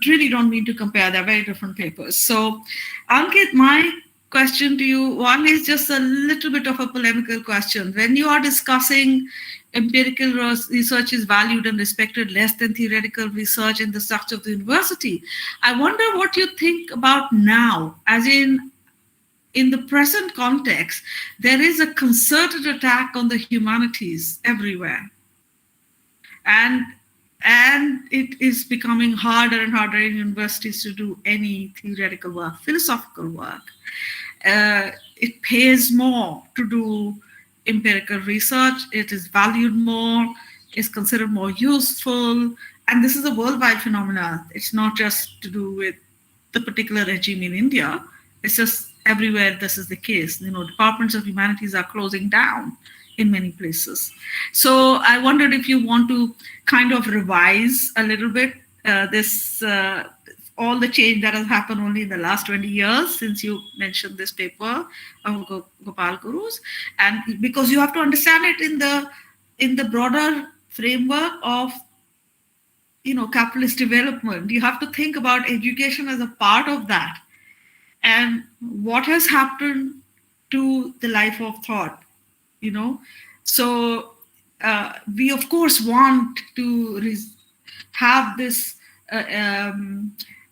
Speaker 1: really don't mean to compare; they're very different papers. So, Ankit, my question to you, one is just a little bit of a polemical question. When you are discussing empirical research is valued and respected less than theoretical research in the structure of the university, I wonder what you think about now, as in the present context, there is a concerted attack on the humanities everywhere. And it is becoming harder and harder in universities to do any theoretical work, philosophical work. It pays more to do empirical research. It is valued more, is considered more useful. And this is a worldwide phenomenon. It's not just to do with the particular regime in India. It's just everywhere this is the case. Departments of humanities are closing down in many places. So I wondered if you want to kind of revise a little bit this all the change that has happened only in the last 20 years since you mentioned this paper of Gopal Guru's, and because you have to understand it in the broader framework of capitalist development. You have to think about education as a part of that, and what has happened to the life of thought. So we of course want to have this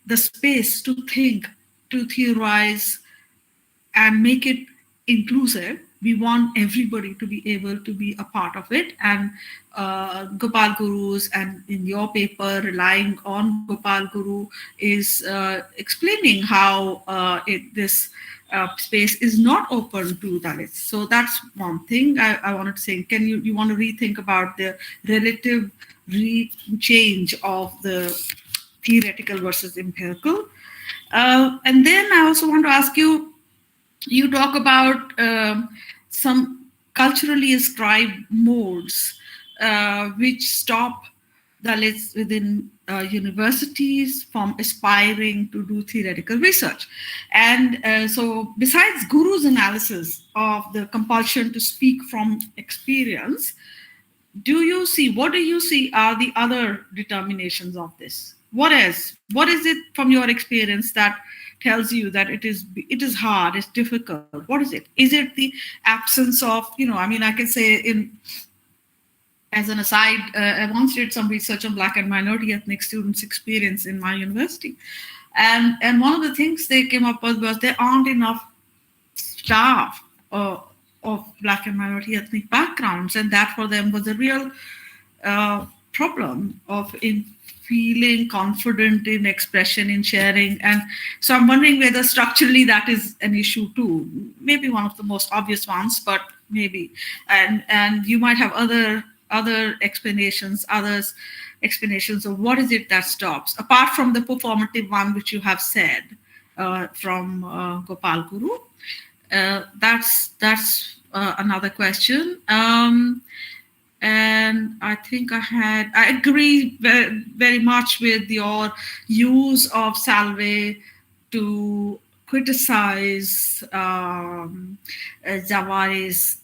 Speaker 1: the space to think, to theorize, and make it inclusive. we want everybody to be able to be a part of it. And Gopal Guru's, and in your paper, relying on Gopal Guru, is explaining how this space is not open to Dalits. So that's one thing I wanted to say. Can you want to rethink about the relative change of the theoretical versus empirical? And then I also want to ask you, you talk about some culturally ascribed modes which stop Dalits within universities from aspiring to do theoretical research. And so besides Guru's analysis of the compulsion to speak from experience, what do you see are the other determinations of this? What is it from your experience that tells you that it is hard, it's difficult? What is it? Is it the absence of, I can say, as an aside, I once did some research on Black and minority ethnic students' experience in my university. And one of the things they came up with was there aren't enough staff of Black and minority ethnic backgrounds. And that for them was a real problem in feeling confident in expression, in sharing. And so I'm wondering whether structurally that is an issue too. Maybe one of the most obvious ones, but maybe. And you might have other explanations of what is it that stops, apart from the performative one which you have said from Gopal Guru. That's another question. And I think I agree very, very much with your use of Salve to criticize Zawari's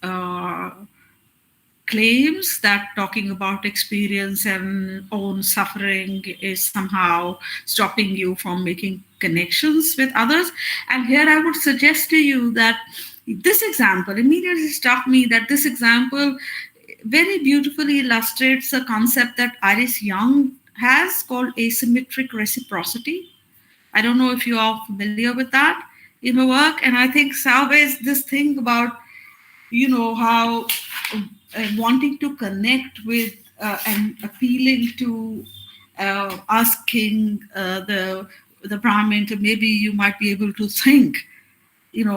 Speaker 1: claims that talking about experience and own suffering is somehow stopping you from making connections with others. And here I would suggest to you that this example immediately struck me, that this example very beautifully illustrates a concept that Iris Young has called asymmetric reciprocity. I don't know if you are familiar with that in her work. And I think Salve is this thing about, how wanting to connect with and appealing to asking the Brahmin to, maybe you might be able to think,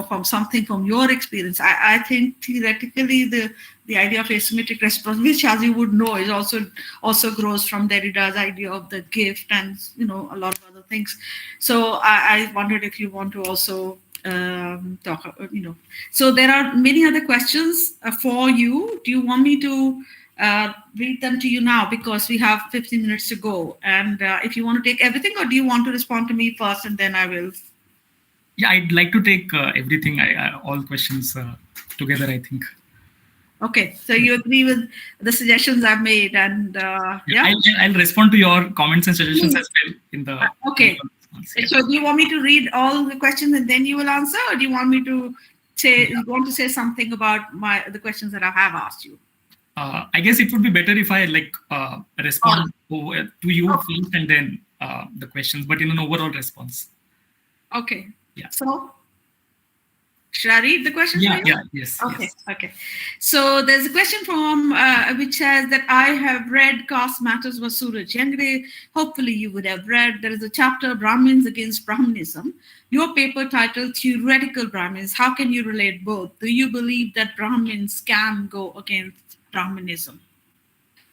Speaker 1: from something from your experience. I think theoretically the idea of asymmetric reciprocity, which, as you would know, is also grows from Derrida's idea of the gift and a lot of other things. So I wondered if you want to also talk. So there are many other questions for you. Do you want me to read them to you now, because we have 15 minutes to go? And if you want to take everything, or do you want to respond to me first and then I will?
Speaker 4: Yeah, I'd like to take everything, all questions together, I think.
Speaker 1: Okay, so you agree with the suggestions I've made, and yeah?
Speaker 4: I'll respond to your comments and suggestions as well in the.
Speaker 1: Okay. Yeah. So do you want me to read all the questions and then you will answer, or do you want me to say something about the questions that I have asked you?
Speaker 4: I guess it would be better if I respond to you first and then the questions, but in an overall response.
Speaker 1: Okay.
Speaker 4: Yeah.
Speaker 1: So should I read the question?
Speaker 4: Yeah. Yes.
Speaker 1: Okay.
Speaker 4: Yes.
Speaker 1: Okay. So there's a question from which says that I have read Caste Matters by Suraj Yangre. Hopefully you would have read. There is a chapter, Brahmins Against Brahminism. Your paper titled Theoretical Brahmins. How can you relate both? Do you believe that Brahmins can go against Brahminism?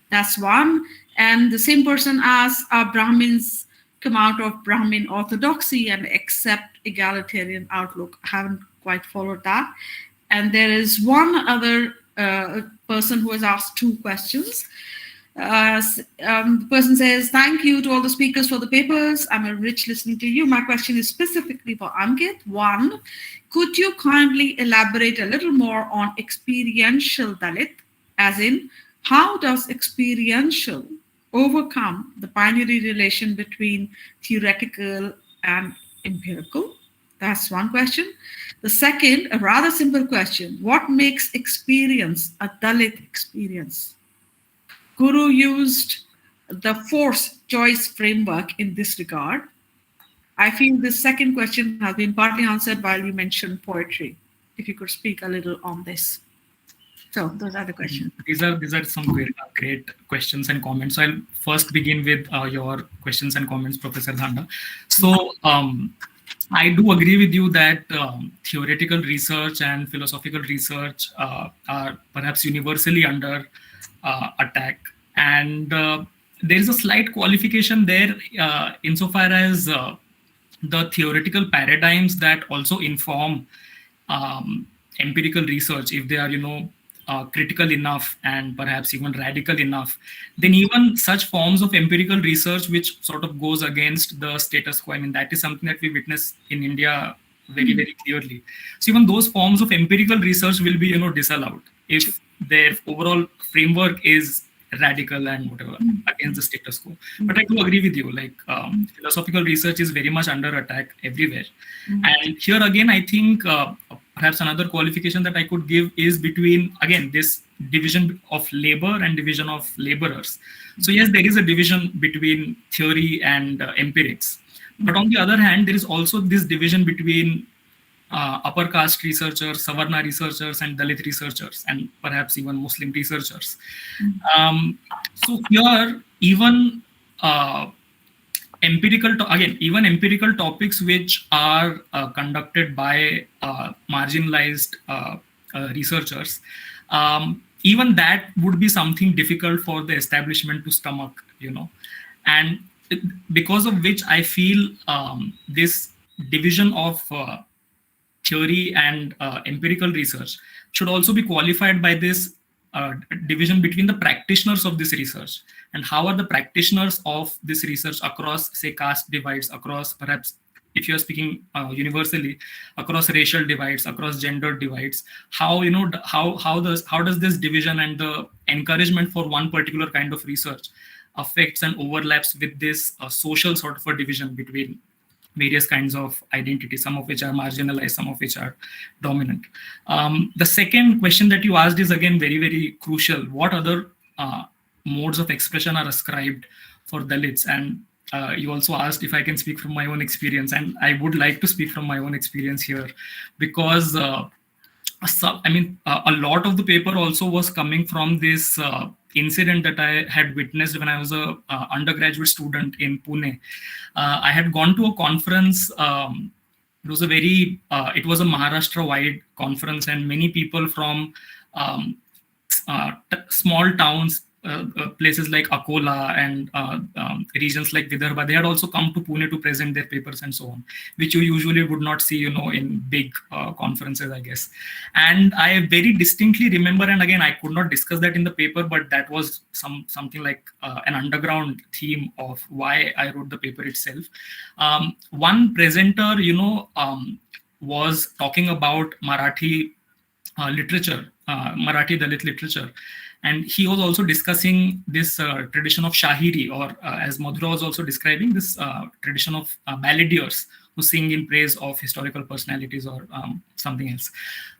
Speaker 1: That's one. And the same person asks, are Brahmins come out of Brahmin orthodoxy and accept egalitarian outlook? I haven't quite followed that. And there is one other person who has asked two questions. The person says, thank you to all the speakers for the papers. I'm enriched listening to you. My question is specifically for Ankit. One, could you kindly elaborate a little more on experiential Dalit, as in, how does experiential overcome the binary relation between theoretical and empirical? That's one question. The second, a rather simple question: what makes experience a Dalit experience? Guru used the force choice framework in this regard. I feel this second question has been partly answered while you mentioned poetry. if you could speak a little on this. So those are the questions.
Speaker 4: These are some great questions and comments. So I'll first begin with your questions and comments, Professor Dhanda. So I do agree with you that theoretical research and philosophical research are perhaps universally under attack. And there is a slight qualification there insofar as the theoretical paradigms that also inform empirical research, if they are, critical enough and perhaps even radical enough, then even such forms of empirical research which sort of goes against the status quo, I mean, that is something that we witness in India very, very clearly. So even those forms of empirical research will be, disallowed if their overall framework is radical and whatever against the status quo. But I do agree with you, like philosophical research is very much under attack everywhere. And here again, I think perhaps another qualification that I could give is between, again, this division of labor and division of laborers. So yes, there is a division between theory and empirics. But on the other hand, there is also this division between upper caste researchers, Savarna researchers, and Dalit researchers, and perhaps even Muslim researchers. So here, even empirical topics which are conducted by marginalized researchers, even that would be something difficult for the establishment to stomach, and because of which I feel this division of theory and empirical research should also be qualified by this division between the practitioners of this research, and how are the practitioners of this research across, say, caste divides, across, perhaps if you're speaking universally, across racial divides, across gender divides, how does this division and the encouragement for one particular kind of research affects and overlaps with this social sort of a division between various kinds of identities, some of which are marginalized, some of which are dominant. The second question that you asked is again very, very crucial. What other modes of expression are ascribed for Dalits? And you also asked if I can speak from my own experience, and I would like to speak from my own experience here, because a lot of the paper also was coming from this incident that I had witnessed when I was a undergraduate student in Pune. I had gone to a conference. It was a Maharashtra-wide conference, and many people from small towns, places like Akola and regions like Vidarbha, they had also come to Pune to present their papers and so on, which you usually would not see, in big conferences, I guess. And I very distinctly remember, and again, I could not discuss that in the paper, but that was something like an underground theme of why I wrote the paper itself. One presenter, was talking about Marathi literature, Marathi Dalit literature. And he was also discussing this tradition of Shahiri, or as Madhura was also describing, this tradition of balladeers who sing in praise of historical personalities or something else.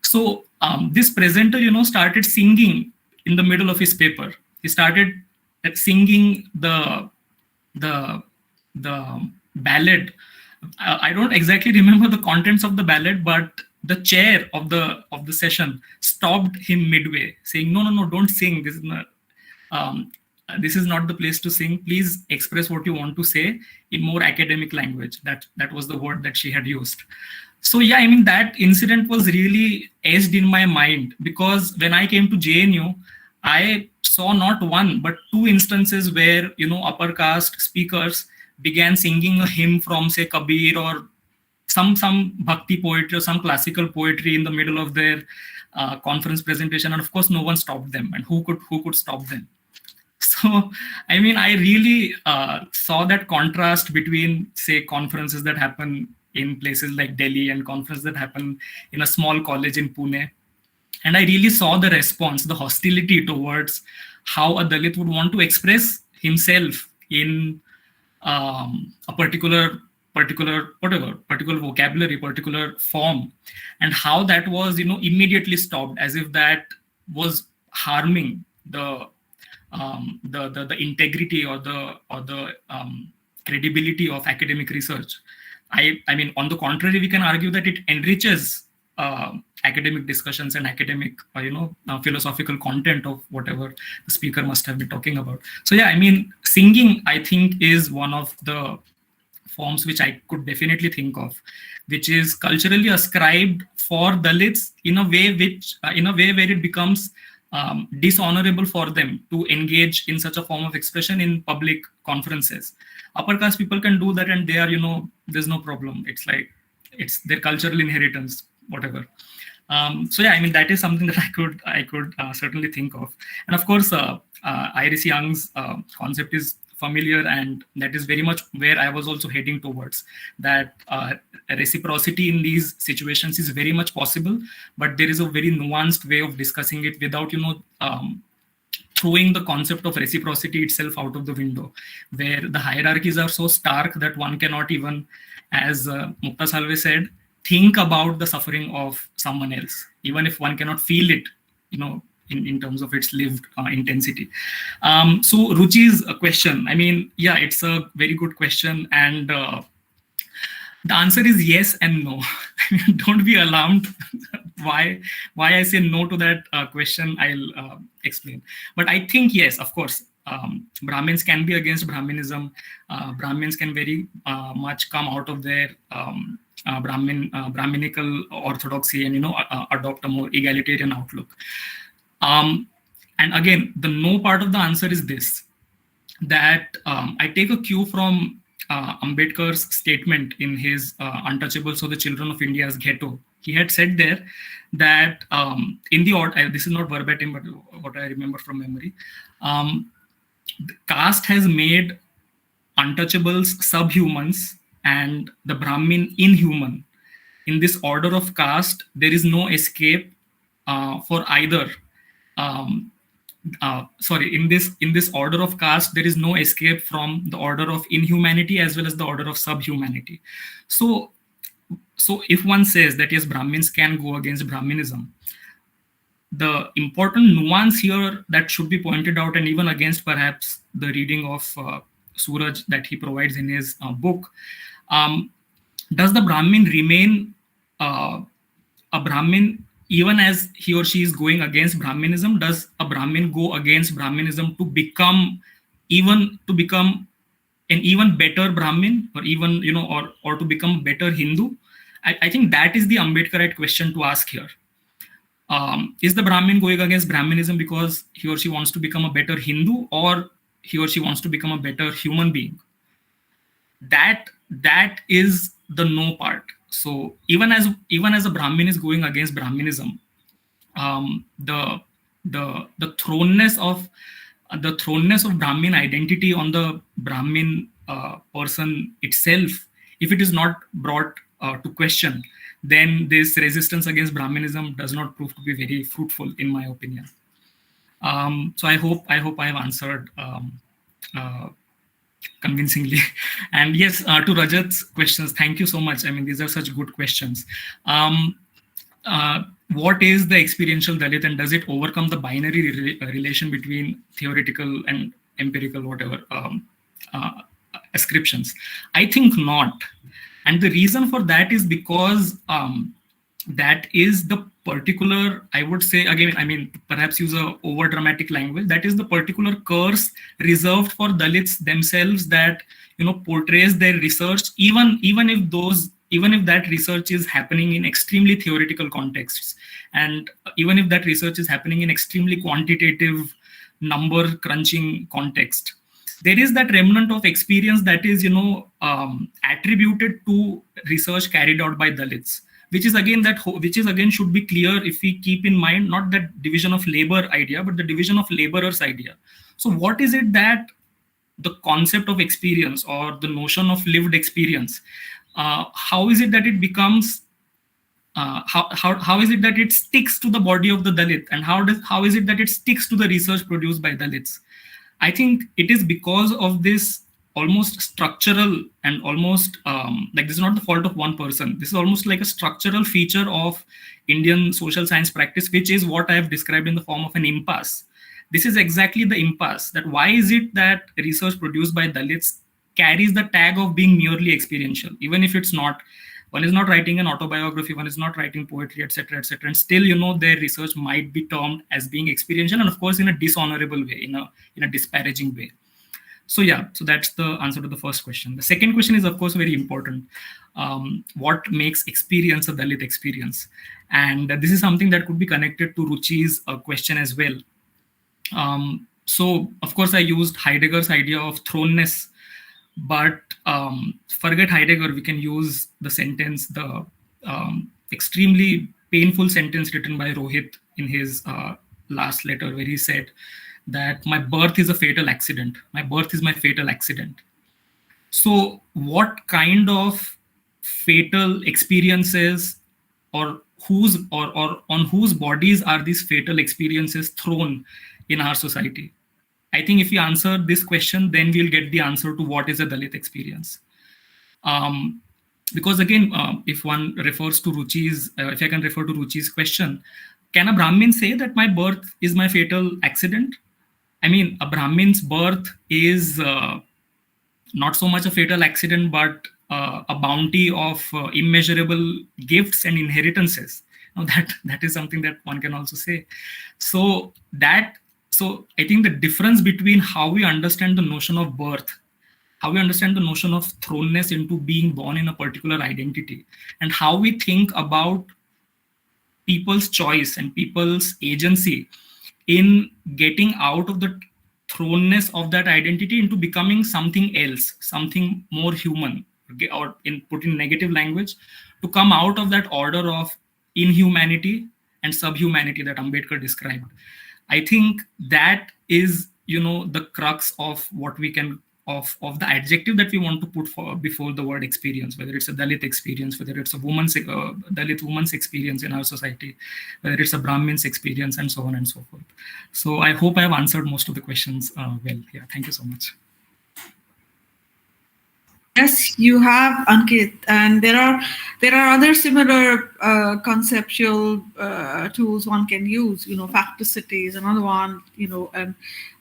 Speaker 4: So this presenter, started singing in the middle of his paper. He started singing the ballad. I don't exactly remember the contents of the ballad, but the chair of the session stopped him midway, saying, "No, don't sing. This is not the place to sing. Please express what you want to say in more academic language." That was the word that she had used. So yeah, I mean, that incident was really etched in my mind, because when I came to JNU, I saw not one but two instances where upper caste speakers began singing a hymn from, say, Kabir or some bhakti poetry or some classical poetry in the middle of their conference presentation, and of course no one stopped them. And who could stop them? So I mean, I really saw that contrast between, say, conferences that happen in places like Delhi and conferences that happen in a small college in Pune. And I really saw the response, the hostility towards how a Dalit would want to express himself in a particular vocabulary, particular form, and how that was immediately stopped, as if that was harming the integrity or the credibility of academic research. I mean, on the contrary, we can argue that it enriches academic discussions and academic, philosophical content of whatever the speaker must have been talking about. So yeah, I mean, singing, I think, is one of the forms which I could definitely think of, which is culturally ascribed for Dalits in a way where it becomes dishonorable for them to engage in such a form of expression in public conferences. Upper caste people can do that, and they are, there's no problem. It's like, it's their cultural inheritance, whatever. So yeah, I mean, that is something that I could certainly think of. And of course, Iris Young's concept is familiar, and that is very much where I was also heading towards, that reciprocity in these situations is very much possible, but there is a very nuanced way of discussing it without, throwing the concept of reciprocity itself out of the window, where the hierarchies are so stark that one cannot even, as Mukta Salve said, think about the suffering of someone else, even if one cannot feel it, in terms of its lived intensity. So Ruchi's question, I mean, yeah, it's a very good question, and the answer is yes and no. Don't be alarmed. Why I say no to that question, I'll explain. But I think yes, of course, Brahmins can be against Brahminism. Brahmins can very much come out of their Brahminical orthodoxy and adopt a more egalitarian outlook. And again, the no part of the answer is this, that I take a cue from Ambedkar's statement in his Untouchables of the Children of India's Ghetto. He had said there that in the order, this is not verbatim, but what I remember from memory, the caste has made untouchables subhumans and the Brahmin inhuman. In this order of caste, there is no escape for either. In this order of caste, there is no escape from the order of inhumanity as well as the order of subhumanity. So if one says that yes, Brahmins can go against Brahminism, the important nuance here that should be pointed out, and even against perhaps the reading of Suraj that he provides in his book, does the Brahmin remain a Brahmin even as he or she is going against Brahminism? Does a Brahmin go against Brahminism to become an even better Brahmin, or even, or to become a better Hindu? I think that is the Ambedkarite question to ask here. Is the Brahmin going against Brahminism because he or she wants to become a better Hindu, or he or she wants to become a better human being? That is the no part. So even as a Brahmin is going against Brahminism, the thrownness of Brahmin identity on the Brahmin person itself, if it is not brought to question, then this resistance against Brahminism does not prove to be very fruitful, in my opinion. So I hope I have answered convincingly. And yes, to Rajat's questions, thank you so much. I mean, these are such good questions. What is the experiential Dalit, and does it overcome the binary relation between theoretical and empirical, whatever, ascriptions? I think not. And the reason for that is because that is the particular, I would say, again, I mean, perhaps use a over dramatic language, that is the particular curse reserved for Dalits themselves, that portrays their research, even if that research is happening in extremely theoretical contexts, and even if that research is happening in extremely quantitative number crunching context, there is that remnant of experience that is attributed to research carried out by Dalits, which is again should be clear if we keep in mind not that division of labor idea, but the division of laborers idea. So what is it that the concept of experience, or the notion of lived experience, how is it that it becomes, how is it that it sticks to the body of the Dalit, and how is it that it sticks to the research produced by Dalits? I think it is because of this almost structural, and almost like this is not the fault of one person. This is almost like a structural feature of Indian social science practice, which is what I have described in the form of an impasse. This is exactly the impasse, that why is it that research produced by Dalits carries the tag of being merely experiential, even if it's not. One is not writing an autobiography, one is not writing poetry, etc., etc. And still, their research might be termed as being experiential, and of course, in a dishonorable way, in a disparaging way. So yeah, so that's the answer to the first question. The second question is, of course, very important. What makes experience a Dalit experience? And this is something that could be connected to Ruchi's question as well. So, of course, I used Heidegger's idea of thrownness, but forget Heidegger, we can use the sentence, the extremely painful sentence written by Rohit in his last letter, where he said that my birth is a fatal accident. My birth is my fatal accident. So what kind of fatal experiences or on whose bodies are these fatal experiences thrown in our society? I think if we answer this question, then we'll get the answer to what is a Dalit experience. Because again, if one refers to Ruchi's, if I can refer to Ruchi's question, can a Brahmin say that my birth is my fatal accident? I mean, a Brahmin's birth is not so much a fatal accident, but a bounty of immeasurable gifts and inheritances. Now that is something that one can also say. So I think the difference between how we understand the notion of birth, how we understand the notion of thrownness into being born in a particular identity, and how we think about people's choice and people's agency in getting out of the thrownness of that identity into becoming something else, something more human, or put in negative language, to come out of that order of inhumanity and subhumanity that Ambedkar described. I think that is, the crux of what we can, of the adjective that we want to put before the word experience, whether it's a Dalit experience, whether it's a Dalit woman's experience in our society, whether it's a Brahmin's experience, and so on and so forth. So I hope I have answered most of the questions well. Yeah, thank you so much.
Speaker 1: Yes, you have, Ankit, and there are other similar conceptual tools one can use. Facticity is another one. And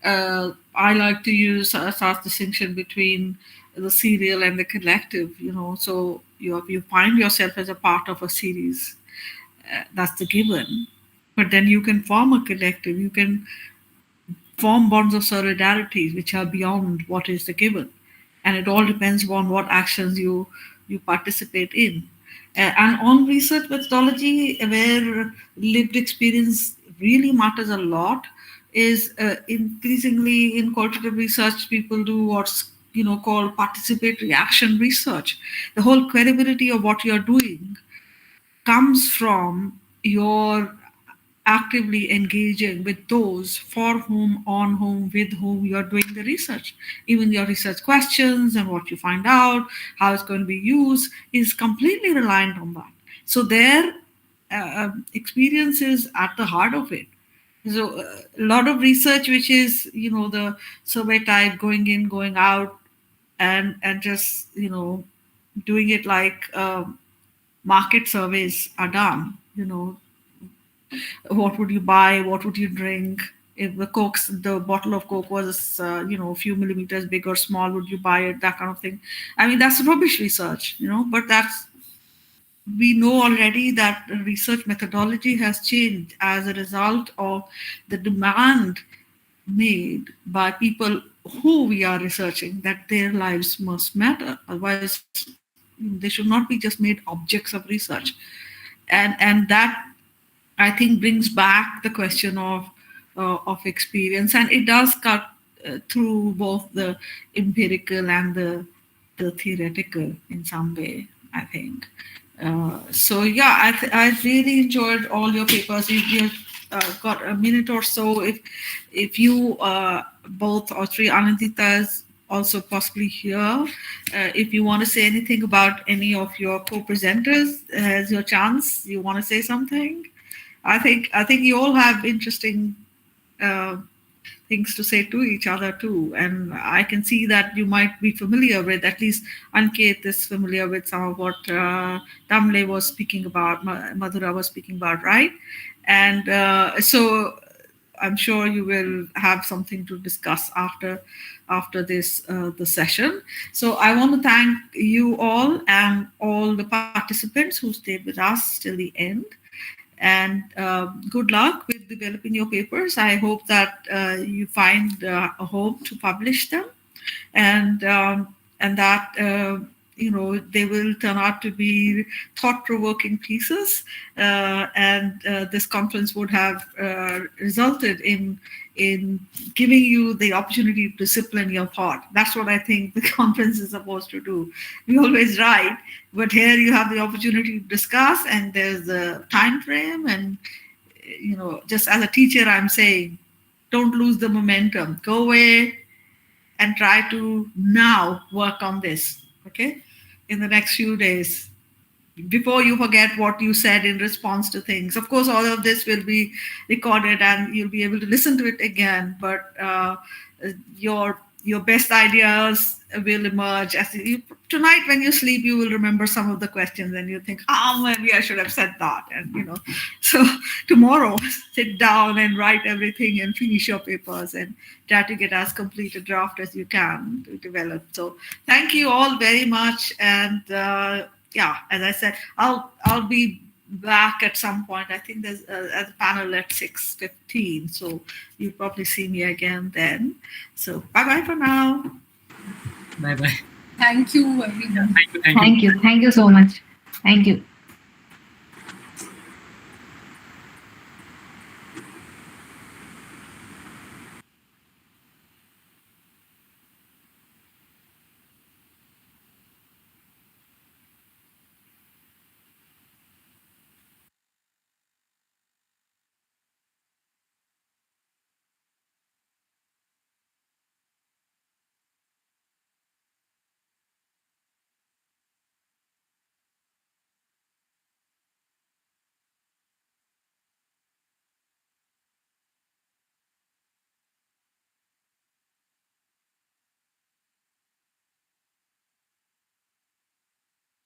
Speaker 1: I like to use a distinction between the serial and the collective. So you find yourself as a part of a series. That's the given, but then you can form a collective. You can form bonds of solidarity which are beyond what is the given. And it all depends on what actions you participate in. And on research methodology, where lived experience really matters a lot, is increasingly in qualitative research, people do what's called participatory action research. The whole credibility of what you're doing comes from your actively engaging with those for whom, on whom, with whom you're doing the research. Even your research questions and what you find out, how it's going to be used, is completely reliant on that. So their experience is at the heart of it. So a lot of research, which is the survey type, going in, going out, and just doing it like market surveys are done. What would you buy? What would you drink? If the bottle of Coke was, a few millimeters big or small, would you buy it? That kind of thing. I mean, that's rubbish research, but we know already that research methodology has changed as a result of the demand made by people who we are researching, that their lives must matter. Otherwise, they should not be just made objects of research. And that, I think, brings back the question of experience, and it does cut through both the empirical and the theoretical in some way, I think. So yeah, I really enjoyed all your papers. You've got a minute or so. If you both or three, Anandita is also possibly here. If you want to say anything about any of your co-presenters, here's your chance. You want to say something? I think you all have interesting things to say to each other too, and I can see that you might be familiar with, at least Ankit is familiar with some of what Damle was speaking about, Madhura was speaking about, right? And so I'm sure you will have something to discuss after this the session. So I want to thank you all and all the participants who stayed with us till the end. And good luck with developing your papers. I hope that you find a home to publish them, and that they will turn out to be thought-provoking pieces. And this conference would have resulted in giving you the opportunity to discipline your thought. That's what I think the conference is supposed to do. We always write, but here you have the opportunity to discuss, and there's a time frame. And just as a teacher, I'm saying, don't lose the momentum. Go away and try to now work on this, okay, in the next few days, before you forget what you said in response to things. Of course, all of this will be recorded and you'll be able to listen to it again, but your best ideas will emerge. Tonight when you sleep, you will remember some of the questions and you think, maybe I should have said that. And so tomorrow, sit down and write everything and finish your papers and try to get as complete a draft as you can to develop. So thank you all very much. And as I said, I'll be back at some point. I think there's a panel at 6:15, so you'll probably see me again then. So bye for now.
Speaker 4: Bye.
Speaker 5: Thank you, everyone.
Speaker 3: Thank you so much. Thank you.